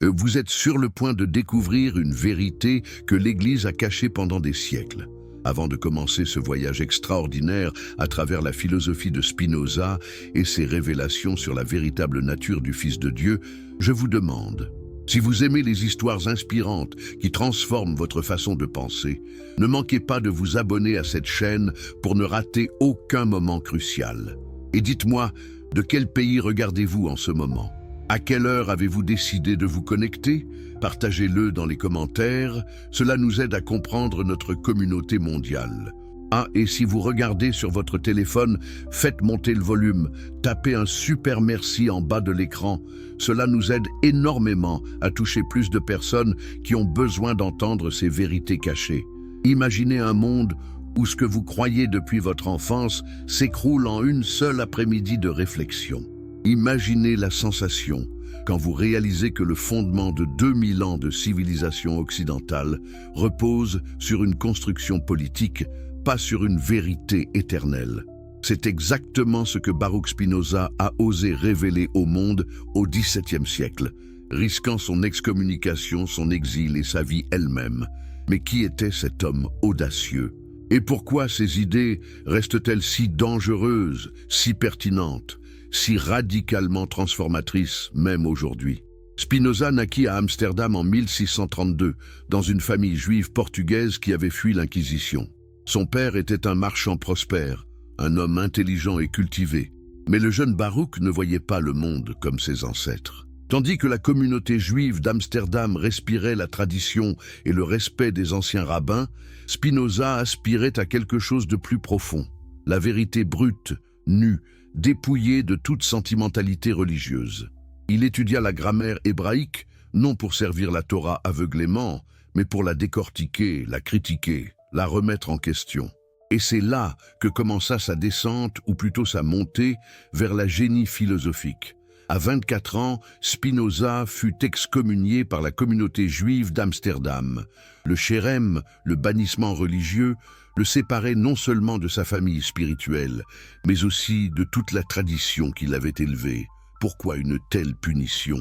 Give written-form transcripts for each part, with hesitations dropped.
Vous êtes sur le point de découvrir une vérité que l'Église a cachée pendant des siècles. Avant de commencer ce voyage extraordinaire à travers la philosophie de Spinoza et ses révélations sur la véritable nature du Fils de Dieu, je vous demande, si vous aimez les histoires inspirantes qui transforment votre façon de penser, ne manquez pas de vous abonner à cette chaîne pour ne rater aucun moment crucial. Et dites-moi, de quel pays regardez-vous en ce moment? À quelle heure avez-vous décidé de vous connecter? Partagez-le dans les commentaires, cela nous aide à comprendre notre communauté mondiale. Ah, et si vous regardez sur votre téléphone, faites monter le volume, tapez un super merci en bas de l'écran. Cela nous aide énormément à toucher plus de personnes qui ont besoin d'entendre ces vérités cachées. Imaginez un monde où ce que vous croyez depuis votre enfance s'écroule en une seule après-midi de réflexion. Imaginez la sensation quand vous réalisez que le fondement de 2000 ans de civilisation occidentale repose sur une construction politique, pas sur une vérité éternelle. C'est exactement ce que Baruch Spinoza a osé révéler au monde au XVIIe siècle, risquant son excommunication, son exil et sa vie elle-même. Mais qui était cet homme audacieux? Et pourquoi ces idées restent-elles si dangereuses, si pertinentes, si radicalement transformatrices, même aujourd'hui? Spinoza naquit à Amsterdam en 1632, dans une famille juive portugaise qui avait fui l'Inquisition. Son père était un marchand prospère, un homme intelligent et cultivé. Mais le jeune Baruch ne voyait pas le monde comme ses ancêtres. Tandis que la communauté juive d'Amsterdam respirait la tradition et le respect des anciens rabbins, Spinoza aspirait à quelque chose de plus profond, la vérité brute, nue, dépouillée de toute sentimentalité religieuse. Il étudia la grammaire hébraïque, non pour servir la Torah aveuglément, mais pour la décortiquer, la critiquer, la remettre en question. Et c'est là que commença sa descente, ou plutôt sa montée, vers la génie philosophique. À 24 ans, Spinoza fut excommunié par la communauté juive d'Amsterdam. Le chérem, le bannissement religieux, le séparait non seulement de sa famille spirituelle, mais aussi de toute la tradition qui l'avait élevé. Pourquoi une telle punition?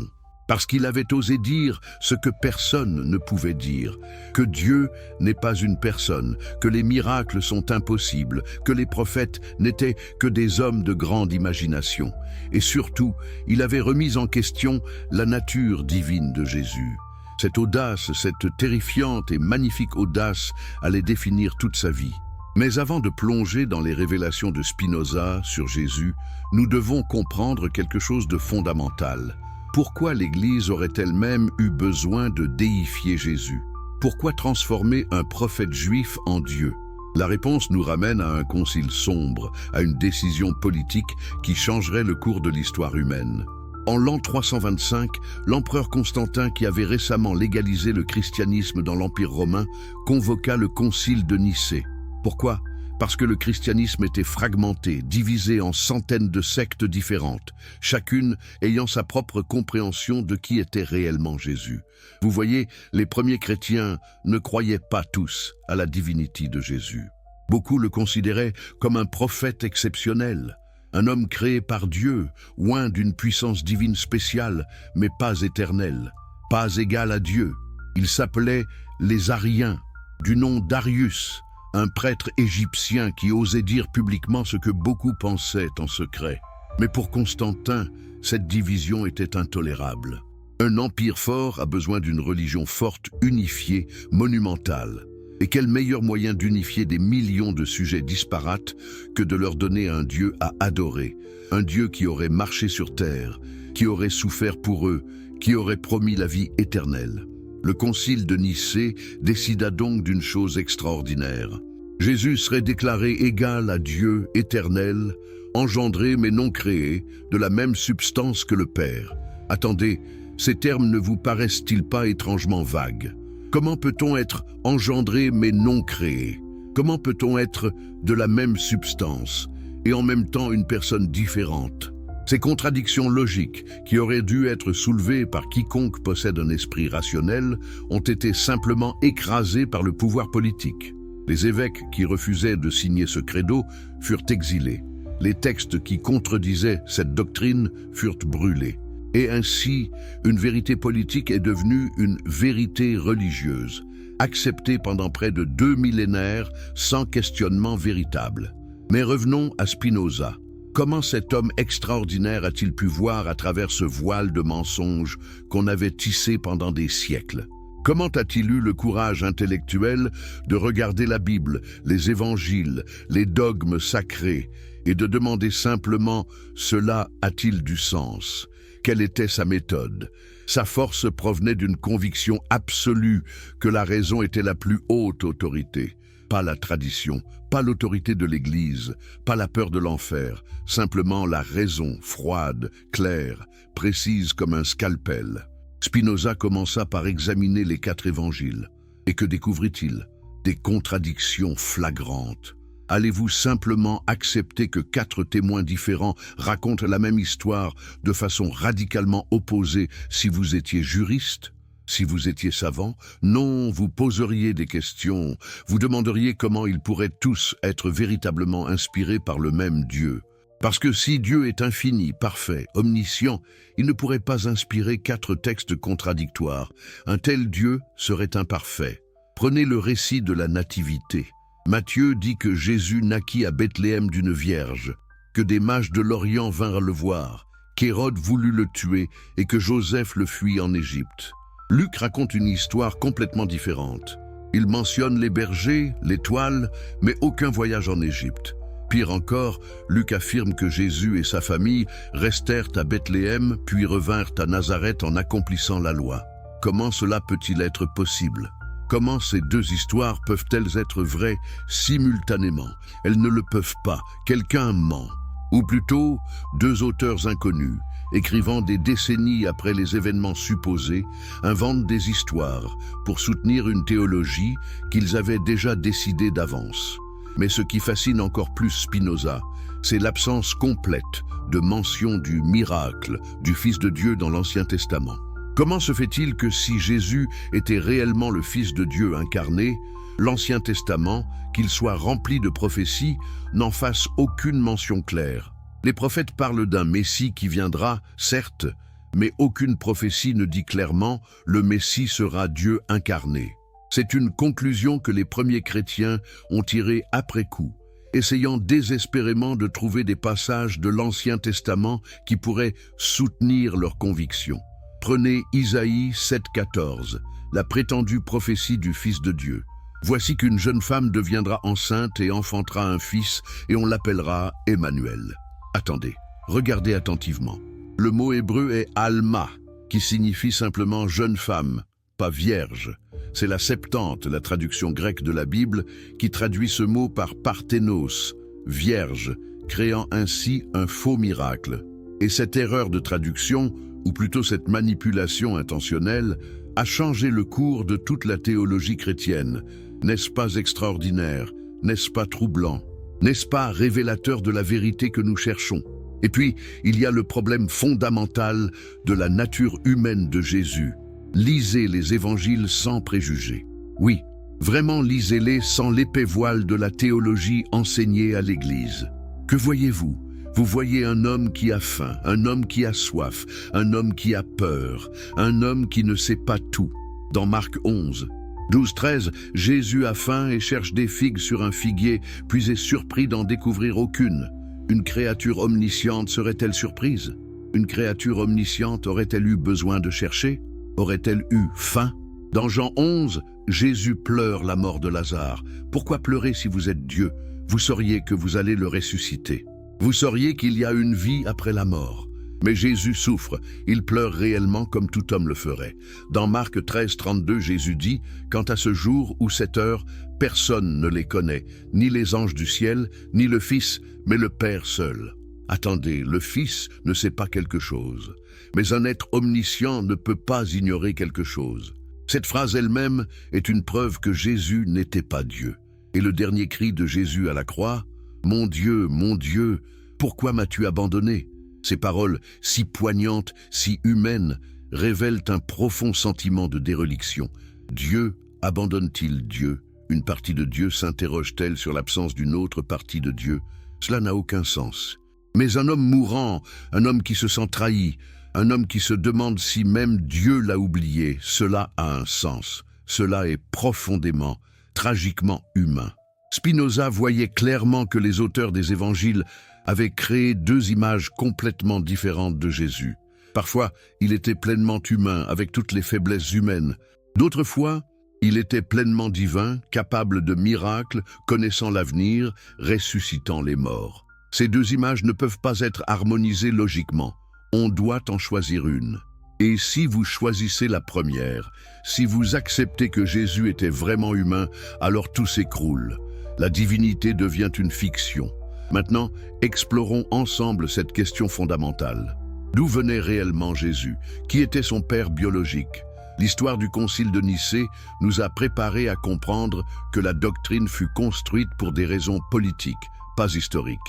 Parce qu'il avait osé dire ce que personne ne pouvait dire, que Dieu n'est pas une personne, que les miracles sont impossibles, que les prophètes n'étaient que des hommes de grande imagination. Et surtout, il avait remis en question la nature divine de Jésus. Cette audace, cette terrifiante et magnifique audace allait définir toute sa vie. Mais avant de plonger dans les révélations de Spinoza sur Jésus, nous devons comprendre quelque chose de fondamental. Pourquoi l'Église aurait-elle même eu besoin de déifier Jésus? Pourquoi transformer un prophète juif en Dieu? La réponse nous ramène à un concile sombre, à une décision politique qui changerait le cours de l'histoire humaine. En l'an 325, l'empereur Constantin, qui avait récemment légalisé le christianisme dans l'Empire romain, convoqua le concile de Nicée. Pourquoi? Parce que le christianisme était fragmenté, divisé en centaines de sectes différentes, chacune ayant sa propre compréhension de qui était réellement Jésus. Vous voyez, les premiers chrétiens ne croyaient pas tous à la divinité de Jésus. Beaucoup le considéraient comme un prophète exceptionnel, un homme créé par Dieu, oint d'une puissance divine spéciale, mais pas éternelle, pas égal à Dieu. Ils s'appelaient les Ariens, du nom d'Arius, un prêtre égyptien qui osait dire publiquement ce que beaucoup pensaient en secret. Mais pour Constantin, cette division était intolérable. Un empire fort a besoin d'une religion forte, unifiée, monumentale. Et quel meilleur moyen d'unifier des millions de sujets disparates que de leur donner un Dieu à adorer, un Dieu qui aurait marché sur terre, qui aurait souffert pour eux, qui aurait promis la vie éternelle. Le concile de Nicée décida donc d'une chose extraordinaire. Jésus serait déclaré égal à Dieu éternel, engendré mais non créé, de la même substance que le Père. Attendez, ces termes ne vous paraissent-ils pas étrangement vagues? Comment peut-on être engendré mais non créé? Comment peut-on être de la même substance et en même temps une personne différente? Ces contradictions logiques, qui auraient dû être soulevées par quiconque possède un esprit rationnel, ont été simplement écrasées par le pouvoir politique. Les évêques qui refusaient de signer ce credo furent exilés. Les textes qui contredisaient cette doctrine furent brûlés. Et ainsi, une vérité politique est devenue une vérité religieuse, acceptée pendant près de 2 millénaires sans questionnement véritable. Mais revenons à Spinoza. Comment cet homme extraordinaire a-t-il pu voir à travers ce voile de mensonges qu'on avait tissé pendant des siècles? Comment a-t-il eu le courage intellectuel de regarder la Bible, les évangiles, les dogmes sacrés, et de demander simplement « Cela a-t-il du sens ?» Quelle était sa méthode? Sa force provenait d'une conviction absolue que la raison était la plus haute autorité. Pas la tradition, pas l'autorité de l'Église, pas la peur de l'enfer, simplement la raison, froide, claire, précise comme un scalpel. Spinoza commença par examiner les 4 évangiles. Et que découvrit-il? Des contradictions flagrantes. Allez-vous simplement accepter que 4 témoins différents racontent la même histoire de façon radicalement opposée si vous étiez juriste? Si vous étiez savant? Non, vous poseriez des questions. Vous demanderiez comment ils pourraient tous être véritablement inspirés par le même Dieu. Parce que si Dieu est infini, parfait, omniscient, il ne pourrait pas inspirer 4 textes contradictoires. Un tel Dieu serait imparfait. Prenez le récit de la Nativité. Matthieu dit que Jésus naquit à Bethléem d'une vierge, que des mages de l'Orient vinrent le voir, qu'Hérode voulut le tuer et que Joseph le fuit en Égypte. Luc raconte une histoire complètement différente. Il mentionne les bergers, l'étoile, mais aucun voyage en Égypte. Pire encore, Luc affirme que Jésus et sa famille restèrent à Bethléem puis revinrent à Nazareth en accomplissant la loi. Comment cela peut-il être possible? Comment ces 2 histoires peuvent-elles être vraies simultanément? Elles ne le peuvent pas, quelqu'un ment. Ou plutôt, 2 auteurs inconnus, écrivant des décennies après les événements supposés, inventent des histoires pour soutenir une théologie qu'ils avaient déjà décidée d'avance. Mais ce qui fascine encore plus Spinoza, c'est l'absence complète de mention du miracle du Fils de Dieu dans l'Ancien Testament. Comment se fait-il que si Jésus était réellement le Fils de Dieu incarné, l'Ancien Testament, qu'il soit rempli de prophéties, n'en fasse aucune mention claire? Les prophètes parlent d'un Messie qui viendra, certes, mais aucune prophétie ne dit clairement « le Messie sera Dieu incarné ». C'est une conclusion que les premiers chrétiens ont tirée après coup, essayant désespérément de trouver des passages de l'Ancien Testament qui pourraient soutenir leurs convictions. Prenez Isaïe 7,14, la prétendue prophétie du Fils de Dieu. Voici qu'une jeune femme deviendra enceinte et enfantera un fils, et on l'appellera Emmanuel. Attendez, regardez attentivement. Le mot hébreu est Alma, qui signifie simplement jeune femme, pas vierge. C'est la Septante, la traduction grecque de la Bible, qui traduit ce mot par parthénos, vierge, créant ainsi un faux miracle. Et cette erreur de traduction, ou plutôt cette manipulation intentionnelle, a changé le cours de toute la théologie chrétienne. N'est-ce pas extraordinaire? N'est-ce pas troublant? N'est-ce pas révélateur de la vérité que nous cherchons? Et puis, il y a le problème fondamental de la nature humaine de Jésus. Lisez les évangiles sans préjugés. Oui, vraiment lisez-les sans l'épais voile de la théologie enseignée à l'Église. Que voyez-vous? Vous voyez un homme qui a faim, un homme qui a soif, un homme qui a peur, un homme qui ne sait pas tout. Dans Marc 11, 12-13, Jésus a faim et cherche des figues sur un figuier, puis est surpris d'en découvrir aucune. Une créature omnisciente serait-elle surprise? Une créature omnisciente aurait-elle eu besoin de chercher? Aurait-elle eu faim? Dans Jean 11, Jésus pleure la mort de Lazare. Pourquoi pleurer si vous êtes Dieu? Vous sauriez que vous allez le ressusciter. Vous sauriez qu'il y a une vie après la mort. Mais Jésus souffre, il pleure réellement comme tout homme le ferait. Dans Marc 13, 32, Jésus dit « Quant à ce jour ou cette heure, personne ne les connaît, ni les anges du ciel, ni le Fils, mais le Père seul. » Attendez, le Fils ne sait pas quelque chose. Mais un être omniscient ne peut pas ignorer quelque chose. Cette phrase elle-même est une preuve que Jésus n'était pas Dieu. Et le dernier cri de Jésus à la croix, « Mon Dieu, pourquoi m'as-tu abandonné ?» Ces paroles, si poignantes, si humaines, révèlent un profond sentiment de déréliction. Dieu abandonne-t-il Dieu? Une partie de Dieu s'interroge-t-elle sur l'absence d'une autre partie de Dieu? Cela n'a aucun sens. Mais un homme mourant, un homme qui se sent trahi, un homme qui a peur, un homme qui ne sait pas tout, dans Marc 13, 32, Jésus dit « Quant à ce jour ou cette heure, personne ne les connaît, ni les anges du ciel, ni le Fils, mais le Père seul. » Attendez, le Fils ne sait pas quelque chose. Mais un être omniscient ne peut pas ignorer quelque chose. Cette phrase elle-même est une preuve que Jésus n'était pas Dieu. Et le dernier cri de Jésus à la croix, « Mon Dieu, pourquoi m'as-tu abandonné ?» Ces paroles, si poignantes, si humaines, révèlent un profond sentiment de déréliction. Dieu abandonne-t-il Dieu? Une partie de Dieu un homme qui se demande si même Dieu l'a oublié. Cela a un sens. Cela est profondément, tragiquement humain. Spinoza voyait clairement que les auteurs des évangiles avaient créé deux images complètement différentes de Jésus. Parfois, il était pleinement humain, avec toutes les faiblesses humaines. D'autres fois, il était pleinement divin, capable de miracles, connaissant l'avenir, ressuscitant les morts. Ces deux images ne peuvent pas être harmonisées logiquement. On doit en choisir une. Et si vous choisissez la première, si vous acceptez que Jésus était vraiment humain, alors tout s'écroule. La divinité devient une fiction. Maintenant, explorons ensemble cette question fondamentale. D'où venait réellement Jésus? Qui était son père biologique? L'histoire du Concile de Nicée nous a préparés à comprendre que la doctrine fut construite pour des raisons politiques, pas historiques.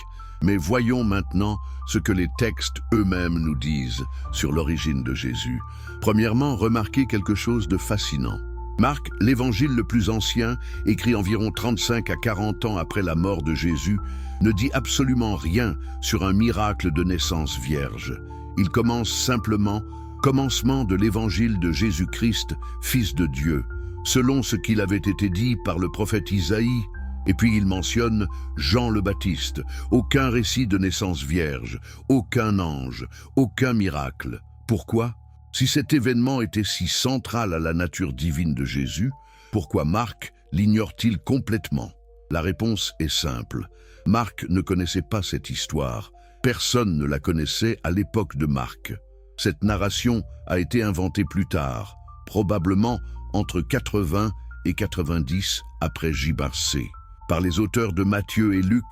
Mais voyons maintenant ce que les textes eux-mêmes nous disent sur l'origine de Jésus. Premièrement, remarquez quelque chose de fascinant. Marc, l'évangile le plus ancien, écrit environ 35 à 40 ans après la mort de Jésus, ne dit absolument rien sur un miracle de naissance vierge. Il commence simplement « Commencement de l'évangile de Jésus-Christ, Fils de Dieu », selon ce qu'il avait été dit par le prophète Isaïe. Et puis il mentionne Jean le Baptiste, aucun récit de naissance vierge, aucun ange, aucun miracle. Pourquoi? Si cet événement était si central à la nature divine de Jésus, pourquoi Marc l'ignore-t-il complètement? La réponse est simple. Marc ne connaissait pas cette histoire. Personne ne la connaissait à l'époque de Marc. Cette narration a été inventée plus tard, probablement entre 80 et 90 après J.C., par les auteurs de Matthieu et Luc,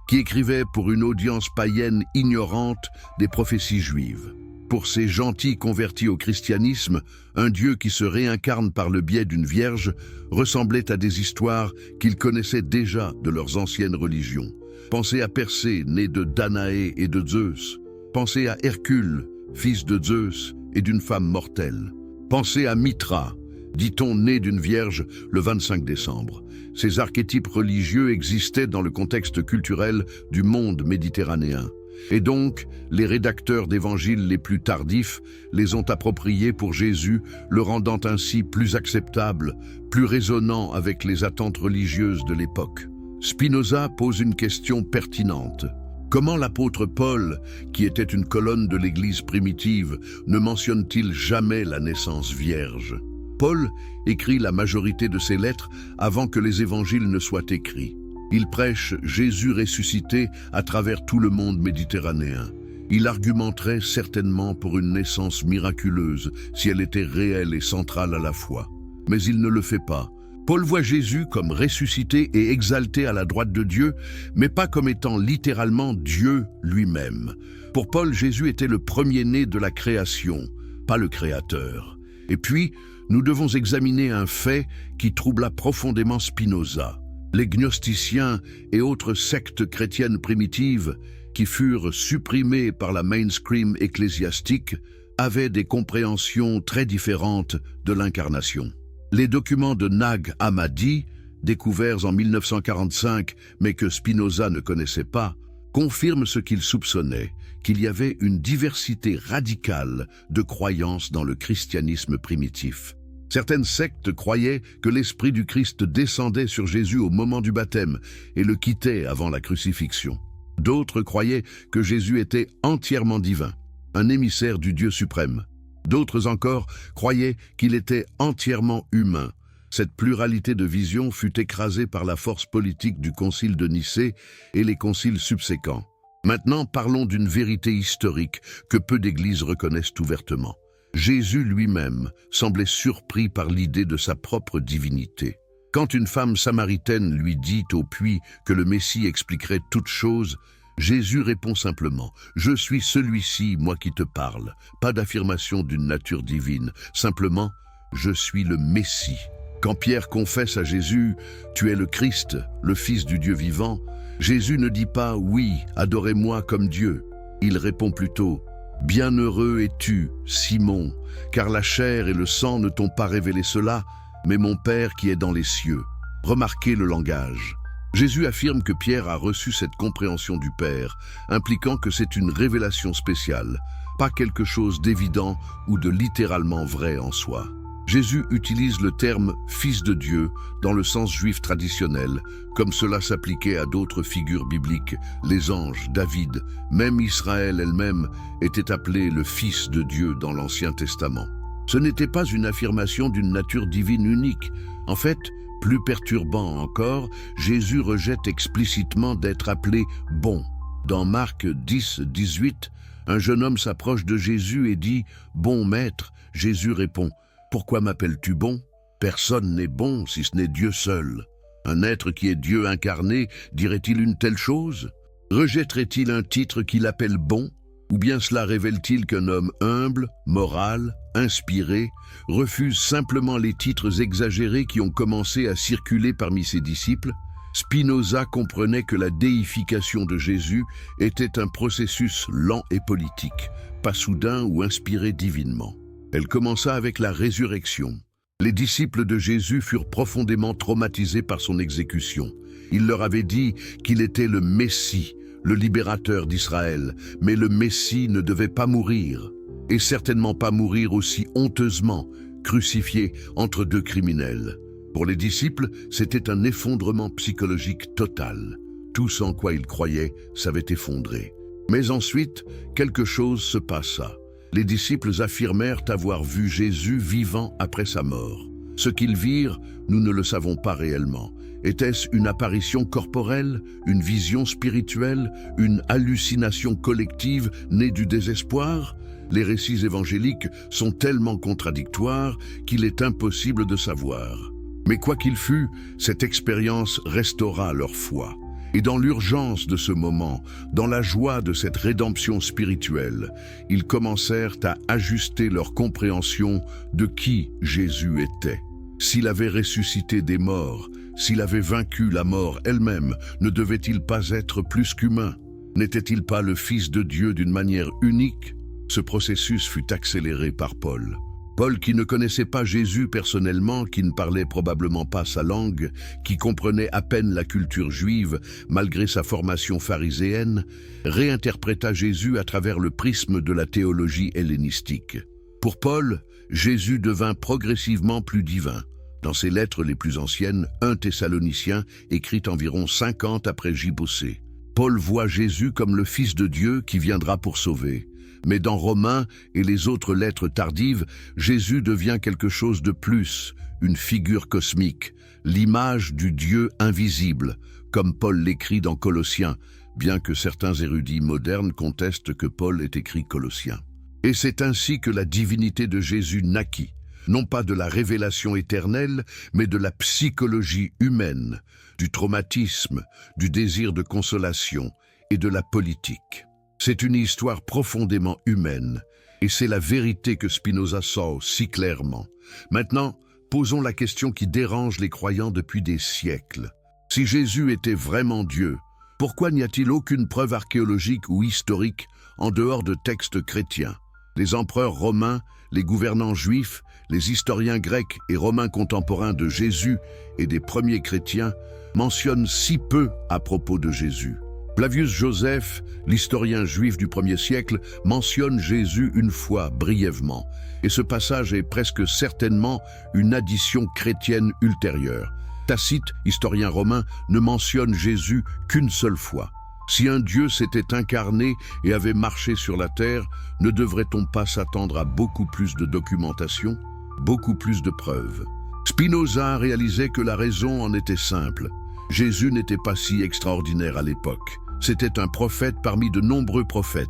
qui écrivaient pour une audience païenne ignorante des prophéties juives. Pour ces gentils convertis au christianisme, un Dieu qui se réincarne par le biais d'une vierge ressemblait à des histoires qu'ils connaissaient déjà de leurs anciennes religions. Pensez à Persée, né de Danaé et de Zeus. Pensez à Hercule, fils de Zeus et d'une femme mortelle. Pensez à Mithra, dit-on né d'une vierge le 25 décembre. Ces archétypes religieux existaient dans le contexte culturel du monde méditerranéen. Et donc, les rédacteurs d'évangiles les plus tardifs les ont appropriés pour Jésus, le rendant ainsi plus acceptable, plus résonnant avec les attentes religieuses de l'époque. Spinoza pose une question pertinente. Comment l'apôtre Paul, qui était une colonne de l'Église primitive, ne mentionne-t-il jamais la naissance vierge? Paul écrit la majorité de ses lettres avant que les évangiles ne soient écrits. Il prêche Jésus ressuscité à travers tout le monde méditerranéen. Il argumenterait certainement pour une naissance miraculeuse si elle était réelle et centrale à la fois. Mais il ne le fait pas. Paul voit Jésus comme ressuscité et exalté à la droite de Dieu, mais pas comme étant littéralement Dieu lui-même. Pour Paul, Jésus était le premier-né de la création, pas le créateur. Et puis, nous devons examiner un fait qui troubla profondément Spinoza. Les gnosticiens et autres sectes chrétiennes primitives, qui furent supprimées par la mainstream ecclésiastique, avaient des compréhensions très différentes de l'incarnation. Les documents de Nag Hammadi, découverts en 1945 mais que Spinoza ne connaissait pas, confirment ce qu'il soupçonnait, qu'il y avait une diversité radicale de croyances dans le christianisme primitif. Certaines sectes croyaient que l'Esprit du Christ descendait sur Jésus au moment du baptême et le quittait avant la crucifixion. D'autres croyaient que Jésus était entièrement divin, un émissaire du Dieu suprême. D'autres encore croyaient qu'il était entièrement humain. Cette pluralité de visions fut écrasée par la force politique du Concile de Nicée et les conciles subséquents. Maintenant, parlons d'une vérité historique que peu d'églises reconnaissent ouvertement. Jésus lui-même semblait surpris par l'idée de sa propre divinité. Quand une femme samaritaine lui dit au puits que le Messie expliquerait toutes choses, Jésus répond simplement « Je suis celui-ci, moi qui te parle ». Pas d'affirmation d'une nature divine, simplement « Je suis le Messie ». Quand Pierre confesse à Jésus « Tu es le Christ, le Fils du Dieu vivant », Jésus ne dit pas « Oui, adorez-moi comme Dieu ». Il répond plutôt « Bienheureux es-tu, Simon, car la chair et le sang ne t'ont pas révélé cela, mais mon Père qui est dans les cieux. » Remarquez le langage. Jésus affirme que Pierre a reçu cette compréhension du Père, impliquant que c'est une révélation spéciale, pas quelque chose d'évident ou de littéralement vrai en soi. Jésus utilise le terme « fils de Dieu » dans le sens juif traditionnel, comme cela s'appliquait à d'autres figures bibliques. Les anges, David, même Israël elle-même, était appelé le fils de Dieu dans l'Ancien Testament. Ce n'était pas une affirmation d'une nature divine unique. En fait, plus perturbant encore, Jésus rejette explicitement d'être appelé « bon ». Dans Marc 10, 18, un jeune homme s'approche de Jésus et dit « Bon maître ». Jésus répond « Pourquoi m'appelles-tu bon? Personne n'est bon si ce n'est Dieu seul. Un être qui est Dieu incarné dirait-il une telle chose? Rejetterait-il un titre qu'il appelle bon? Ou bien cela révèle-t-il qu'un homme humble, moral, inspiré, refuse simplement les titres exagérés qui ont commencé à circuler parmi ses disciples? Spinoza comprenait que la déification de Jésus était un processus lent et politique, pas soudain ou inspiré divinement. Elle commença avec la résurrection. Les disciples de Jésus furent profondément traumatisés par son exécution. Il leur avait dit qu'il était le Messie, le libérateur d'Israël, mais le Messie ne devait pas mourir, et certainement pas mourir aussi honteusement, crucifié entre deux criminels. Pour les disciples, c'était un effondrement psychologique total. Tout ce en quoi ils croyaient s'avait effondré. Mais ensuite, quelque chose se passa. Les disciples affirmèrent avoir vu Jésus vivant après sa mort. Ce qu'ils virent, nous ne le savons pas réellement. Était-ce une apparition corporelle, une vision spirituelle, une hallucination collective née du désespoir? Les récits évangéliques sont tellement contradictoires qu'il est impossible de savoir. Mais quoi qu'il fût, cette expérience restaura leur foi. Et dans l'urgence de ce moment, dans la joie de cette rédemption spirituelle, ils commencèrent à ajuster leur compréhension de qui Jésus était. S'il avait ressuscité des morts, s'il avait vaincu la mort elle-même, ne devait-il pas être plus qu'humain? N'était-il pas le Fils de Dieu d'une manière unique? Ce processus fut accéléré par Paul. Paul, qui ne connaissait pas Jésus personnellement, qui ne parlait probablement pas sa langue, qui comprenait à peine la culture juive malgré sa formation phariséenne, réinterpréta Jésus à travers le prisme de la théologie hellénistique. Pour Paul, Jésus devint progressivement plus divin. Dans ses lettres les plus anciennes, 1 Thessaloniciens, écrite environ 50 après J.B.C., Paul voit Jésus comme le Fils de Dieu qui viendra pour sauver. Mais dans Romains et les autres lettres tardives, Jésus devient quelque chose de plus, une figure cosmique, l'image du Dieu invisible, comme Paul l'écrit dans Colossiens, bien que certains érudits modernes contestent que Paul ait écrit Colossiens. Et c'est ainsi que la divinité de Jésus naquit, non pas de la révélation éternelle, mais de la psychologie humaine, du traumatisme, du désir de consolation et de la politique. C'est une histoire profondément humaine, et c'est la vérité que Spinoza sort si clairement. Maintenant, posons la question qui dérange les croyants depuis des siècles. Si Jésus était vraiment Dieu, pourquoi n'y a-t-il aucune preuve archéologique ou historique en dehors de textes chrétiens? Les empereurs romains, les gouvernants juifs, les historiens grecs et romains contemporains de Jésus et des premiers chrétiens mentionnent si peu à propos de Jésus. Flavius Joseph, l'historien juif du 1er siècle, mentionne Jésus une fois brièvement, et ce passage est presque certainement une addition chrétienne ultérieure. Tacite, historien romain, ne mentionne Jésus qu'une seule fois. Si un Dieu s'était incarné et avait marché sur la terre, ne devrait-on pas s'attendre à beaucoup plus de documentation, beaucoup plus de preuves? Spinoza réalisait que la raison en était simple. Jésus n'était pas si extraordinaire à l'époque. C'était un prophète parmi de nombreux prophètes.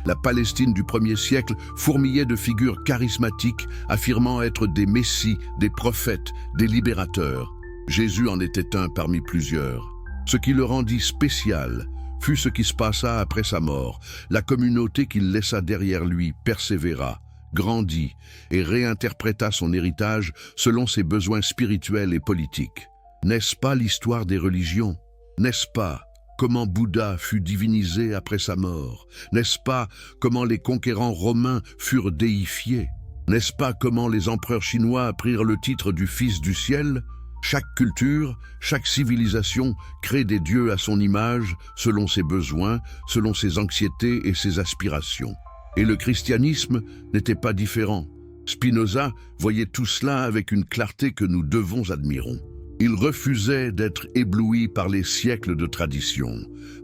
La Palestine du 1er siècle fourmillait de figures charismatiques affirmant être des messies, des prophètes, des libérateurs. Jésus en était un parmi plusieurs. Ce qui le rendit spécial fut ce qui se passa après sa mort. La communauté qu'il laissa derrière lui persévéra, grandit et réinterpréta son héritage selon ses besoins spirituels et politiques. N'est-ce pas l'histoire des religions? N'est-ce pas comment Bouddha fut divinisé après sa mort? N'est-ce pas comment les conquérants romains furent déifiés? N'est-ce pas comment les empereurs chinois prirent le titre du Fils du ciel? Chaque culture, chaque civilisation crée des dieux à son image, selon ses besoins, selon ses anxiétés et ses aspirations. Et le christianisme n'était pas différent. Spinoza voyait tout cela avec une clarté que nous devons admirer. Il refusait d'être ébloui par les siècles de tradition,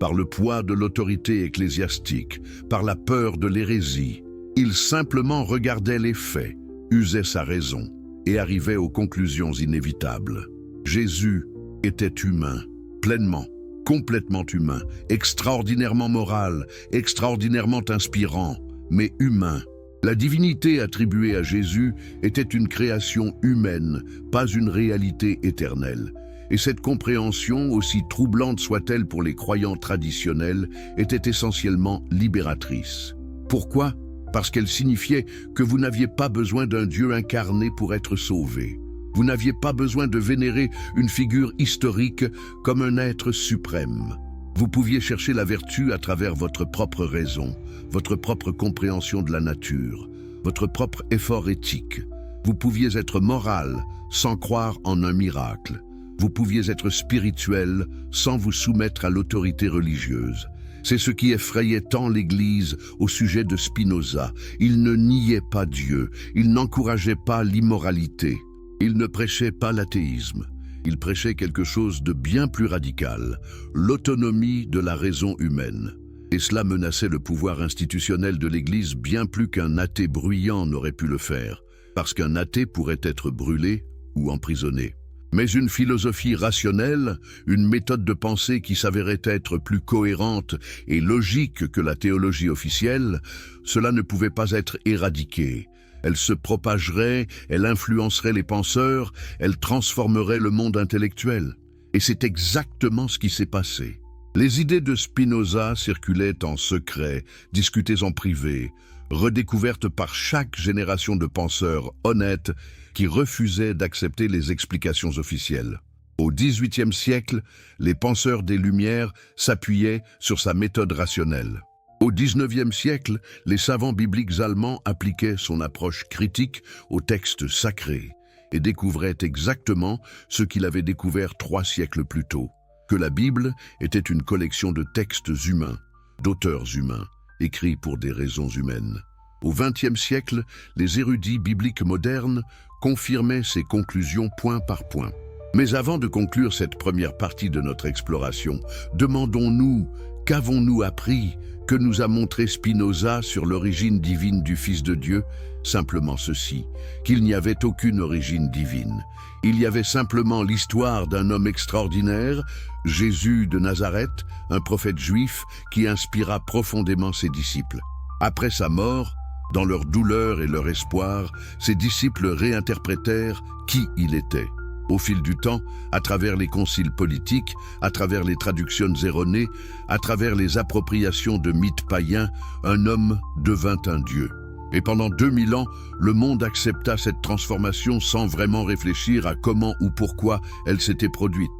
par le poids de l'autorité ecclésiastique, par la peur de l'hérésie. Il simplement regardait les faits, usait sa raison et arrivait aux conclusions inévitables. Jésus était humain, pleinement, complètement humain, extraordinairement moral, extraordinairement inspirant, mais humain. La divinité attribuée à Jésus était une création humaine, pas une réalité éternelle. Et cette compréhension, aussi troublante soit-elle pour les croyants traditionnels, était essentiellement libératrice. Pourquoi ? Parce qu'elle signifiait que vous n'aviez pas besoin d'un Dieu incarné pour être sauvé. Vous n'aviez pas besoin de vénérer une figure historique comme un être suprême. Vous pouviez chercher la vertu à travers votre propre raison, votre propre compréhension de la nature, votre propre effort éthique. Vous pouviez être moral sans croire en un miracle. Vous pouviez être spirituel sans vous soumettre à l'autorité religieuse. C'est ce qui effrayait tant l'Église au sujet de Spinoza. Il ne niait pas Dieu, il n'encourageait pas l'immoralité, il ne prêchait pas l'athéisme. Il prêchait quelque chose de bien plus radical, l'autonomie de la raison humaine. Et cela menaçait le pouvoir institutionnel de l'Église bien plus qu'un athée bruyant n'aurait pu le faire, parce qu'un athée pourrait être brûlé ou emprisonné. Mais une philosophie rationnelle, une méthode de pensée qui s'avérait être plus cohérente et logique que la théologie officielle, cela ne pouvait pas être éradiqué. Elle se propagerait, elle influencerait les penseurs, elle transformerait le monde intellectuel. Et c'est exactement ce qui s'est passé. Les idées de Spinoza circulaient en secret, discutées en privé, redécouvertes par chaque génération de penseurs honnêtes qui refusaient d'accepter les explications officielles. Au XVIIIe siècle, les penseurs des Lumières s'appuyaient sur sa méthode rationnelle. Au XIXe siècle, les savants bibliques allemands appliquaient son approche critique aux textes sacrés et découvraient exactement ce qu'il avait découvert 3 siècles plus tôt, que la Bible était une collection de textes humains, d'auteurs humains, écrits pour des raisons humaines. Au XXe siècle, les érudits bibliques modernes confirmaient ces conclusions point par point. Mais avant de conclure cette première partie de notre exploration, demandons-nous, qu'avons-nous appris, que nous a montré Spinoza sur l'origine divine du Fils de Dieu? Simplement ceci, qu'il n'y avait aucune origine divine. Il y avait simplement l'histoire d'un homme extraordinaire, Jésus de Nazareth, un prophète juif qui inspira profondément ses disciples. Après sa mort, dans leur douleur et leur espoir, ses disciples réinterprétèrent qui il était. Au fil du temps, à travers les conciles politiques, à travers les traductions erronées, à travers les appropriations de mythes païens, un homme devint un dieu. Et pendant 2000 ans, le monde accepta cette transformation sans vraiment réfléchir à comment ou pourquoi elle s'était produite.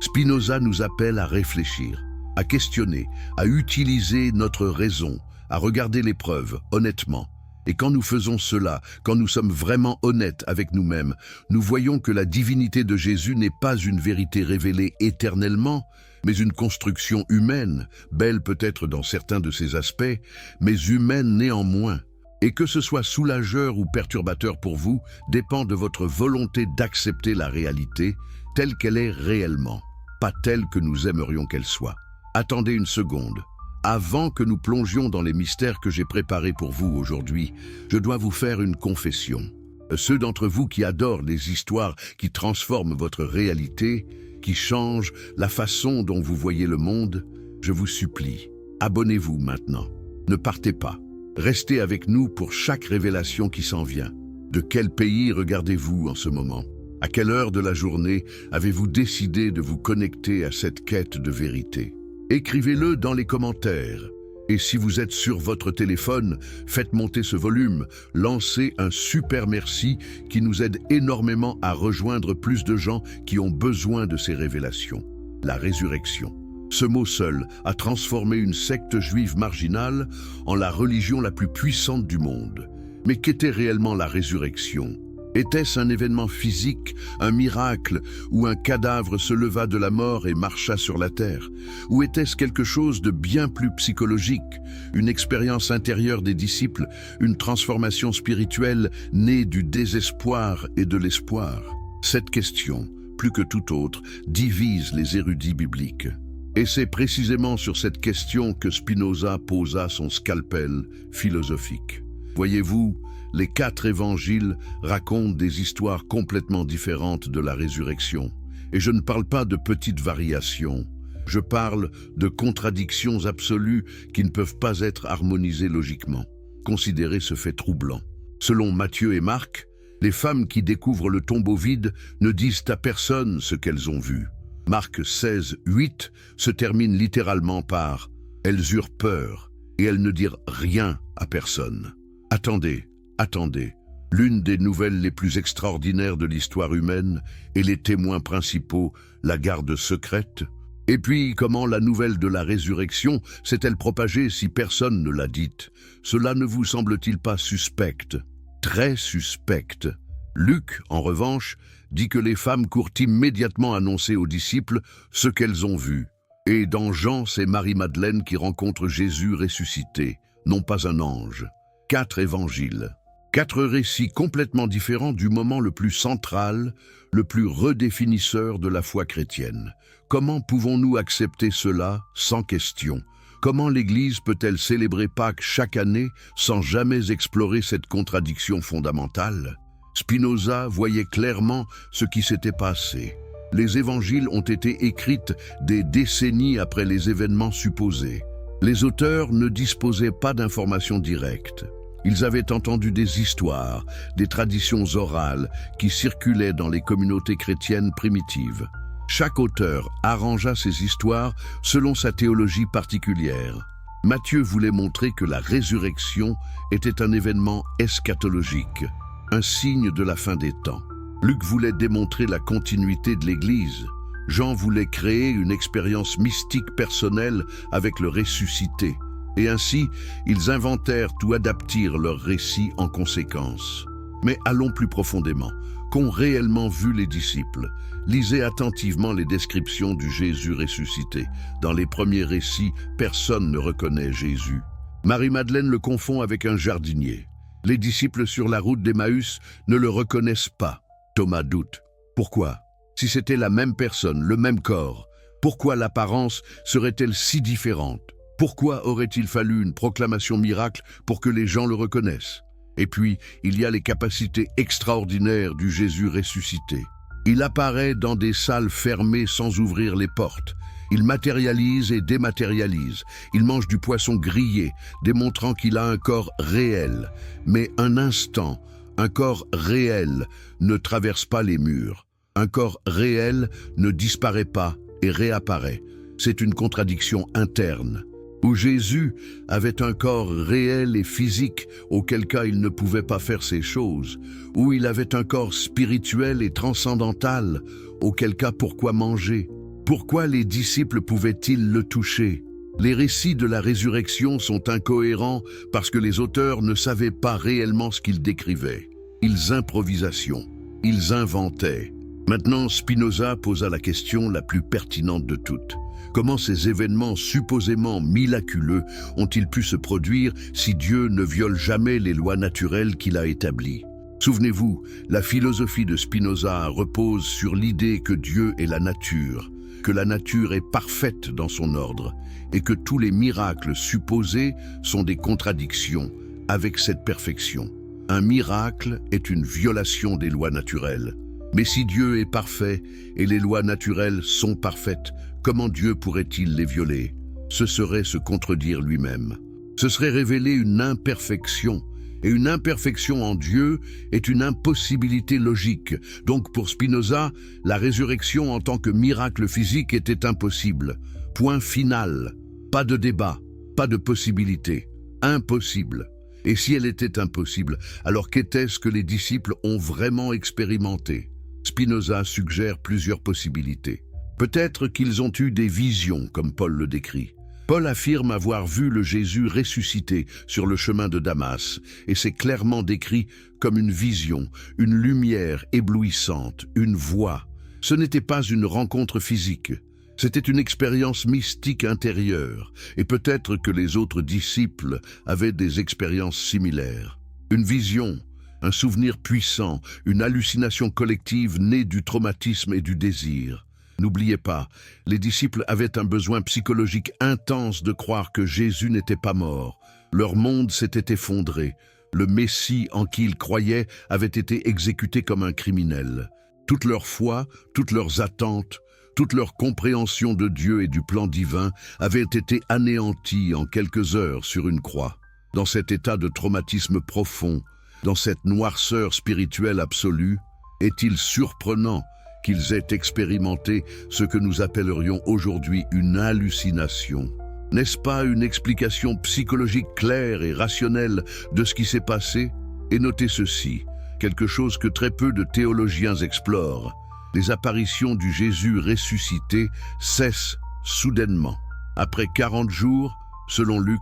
Spinoza nous appelle à réfléchir, à questionner, à utiliser notre raison, à regarder les preuves honnêtement. Et quand nous faisons cela, quand nous sommes vraiment honnêtes avec nous-mêmes, nous voyons que la divinité de Jésus n'est pas une vérité révélée éternellement, mais une construction humaine, belle peut-être dans certains de ses aspects, mais humaine néanmoins. Et que ce soit soulageur ou perturbateur pour vous, dépend de votre volonté d'accepter la réalité telle qu'elle est réellement, pas telle que nous aimerions qu'elle soit. Attendez une seconde. Avant que nous plongions dans les mystères que j'ai préparés pour vous aujourd'hui, je dois vous faire une confession. Ceux d'entre vous qui adorent les histoires qui transforment votre réalité, qui changent la façon dont vous voyez le monde, je vous supplie, abonnez-vous maintenant. Ne partez pas. Restez avec nous pour chaque révélation qui s'en vient. De quel pays regardez-vous en ce moment? À quelle heure de la journée avez-vous décidé de vous connecter à cette quête de vérité? Écrivez-le dans les commentaires. Et si vous êtes sur votre téléphone, faites monter ce volume, lancez un super merci qui nous aide énormément à rejoindre plus de gens qui ont besoin de ces révélations. La résurrection. Ce mot seul a transformé une secte juive marginale en la religion la plus puissante du monde. Mais qu'était réellement la résurrection? Était-ce un événement physique, un miracle, où un cadavre se leva de la mort et marcha sur la terre? Ou était-ce quelque chose de bien plus psychologique, une expérience intérieure des disciples, une transformation spirituelle née du désespoir et de l'espoir? Cette question, plus que toute autre, divise les érudits bibliques. Et c'est précisément sur cette question que Spinoza posa son scalpel philosophique. Voyez-vous, les 4 évangiles racontent des histoires complètement différentes de la résurrection. Et je ne parle pas de petites variations, je parle de contradictions absolues qui ne peuvent pas être harmonisées logiquement. Considérez ce fait troublant. Selon Matthieu et Marc, les femmes qui découvrent le tombeau vide ne disent à personne ce qu'elles ont vu. Marc 16, 8 se termine littéralement par « Elles eurent peur et elles ne dirent rien à personne ». Attendez, l'une des nouvelles les plus extraordinaires de l'histoire humaine et les témoins principaux, la garde secrète. Et puis, comment la nouvelle de la résurrection s'est-elle propagée si personne ne l'a dite? Cela ne vous semble-t-il pas suspect? Très suspect. Luc, en revanche, dit que les femmes courent immédiatement annoncer aux disciples ce qu'elles ont vu. Et dans Jean, c'est Marie-Madeleine qui rencontre Jésus ressuscité, non pas un ange. 4 évangiles. 4 récits complètement différents du moment le plus central, le plus redéfinisseur de la foi chrétienne. Comment pouvons-nous accepter cela sans question? Comment l'Église peut-elle célébrer Pâques chaque année sans jamais explorer cette contradiction fondamentale? Spinoza voyait clairement ce qui s'était passé. Les évangiles ont été écrits des décennies après les événements supposés. Les auteurs ne disposaient pas d'informations directes. Ils avaient entendu des histoires, des traditions orales qui circulaient dans les communautés chrétiennes primitives. Chaque auteur arrangea ces histoires selon sa théologie particulière. Matthieu voulait montrer que la résurrection était un événement eschatologique, un signe de la fin des temps. Luc voulait démontrer la continuité de l'Église. Jean voulait créer une expérience mystique personnelle avec le ressuscité. Et ainsi, ils inventèrent ou adaptirent leur récit en conséquence. Mais allons plus profondément. Qu'ont réellement vu les disciples? Lisez attentivement les descriptions du Jésus ressuscité. Dans les premiers récits, personne ne reconnaît Jésus. Marie-Madeleine le confond avec un jardinier. Les disciples sur la route d'Emmaüs ne le reconnaissent pas. Thomas doute. Pourquoi? Si c'était la même personne, le même corps, pourquoi l'apparence serait-elle si différente? Pourquoi aurait-il fallu une proclamation miracle pour que les gens le reconnaissent? Et puis, il y a les capacités extraordinaires du Jésus ressuscité. Il apparaît dans des salles fermées sans ouvrir les portes. Il matérialise et dématérialise. Il mange du poisson grillé, démontrant qu'il a un corps réel. Mais un instant, un corps réel ne traverse pas les murs. Un corps réel ne disparaît pas et réapparaît. C'est une contradiction interne. Où Jésus avait un corps réel et physique, auquel cas il ne pouvait pas faire ces choses, où il avait un corps spirituel et transcendantal, auquel cas pourquoi manger? Pourquoi les disciples pouvaient-ils le toucher? Les récits de la résurrection sont incohérents parce que les auteurs ne savaient pas réellement ce qu'ils décrivaient. Ils inventaient. Maintenant, Spinoza posa la question la plus pertinente de toutes. Comment ces événements supposément miraculeux ont-ils pu se produire si Dieu ne viole jamais les lois naturelles qu'il a établies? Souvenez-vous, la philosophie de Spinoza repose sur l'idée que Dieu est la nature, que la nature est parfaite dans son ordre, et que tous les miracles supposés sont des contradictions avec cette perfection. Un miracle est une violation des lois naturelles. Mais si Dieu est parfait et les lois naturelles sont parfaites, comment Dieu pourrait-il les violer? Ce serait se contredire lui-même. Ce serait révéler une imperfection. Et une imperfection en Dieu est une impossibilité logique. Donc pour Spinoza, la résurrection en tant que miracle physique était impossible. Point final. Pas de débat, pas de possibilité. Impossible. Et si elle était impossible, alors qu'était-ce que les disciples ont vraiment expérimenté? Spinoza suggère plusieurs possibilités. Peut-être qu'ils ont eu des visions, comme Paul le décrit. Paul affirme avoir vu le Jésus ressuscité sur le chemin de Damas, et c'est clairement décrit comme une vision, une lumière éblouissante, une voix. Ce n'était pas une rencontre physique, c'était une expérience mystique intérieure, et peut-être que les autres disciples avaient des expériences similaires. Une vision, un souvenir puissant, une hallucination collective née du traumatisme et du désir. N'oubliez pas, les disciples avaient un besoin psychologique intense de croire que Jésus n'était pas mort. Leur monde s'était effondré. Le Messie en qui ils croyaient avait été exécuté comme un criminel. Toute leur foi, toutes leurs attentes, toute leur compréhension de Dieu et du plan divin avaient été anéanties en quelques heures sur une croix. Dans cet état de traumatisme profond, dans cette noirceur spirituelle absolue, est-il surprenant qu'ils aient expérimenté ce que nous appellerions aujourd'hui une hallucination? N'est-ce pas une explication psychologique claire et rationnelle de ce qui s'est passé? Et notez ceci, quelque chose que très peu de théologiens explorent. Les apparitions du Jésus ressuscité cessent soudainement. Après 40 jours, selon Luc,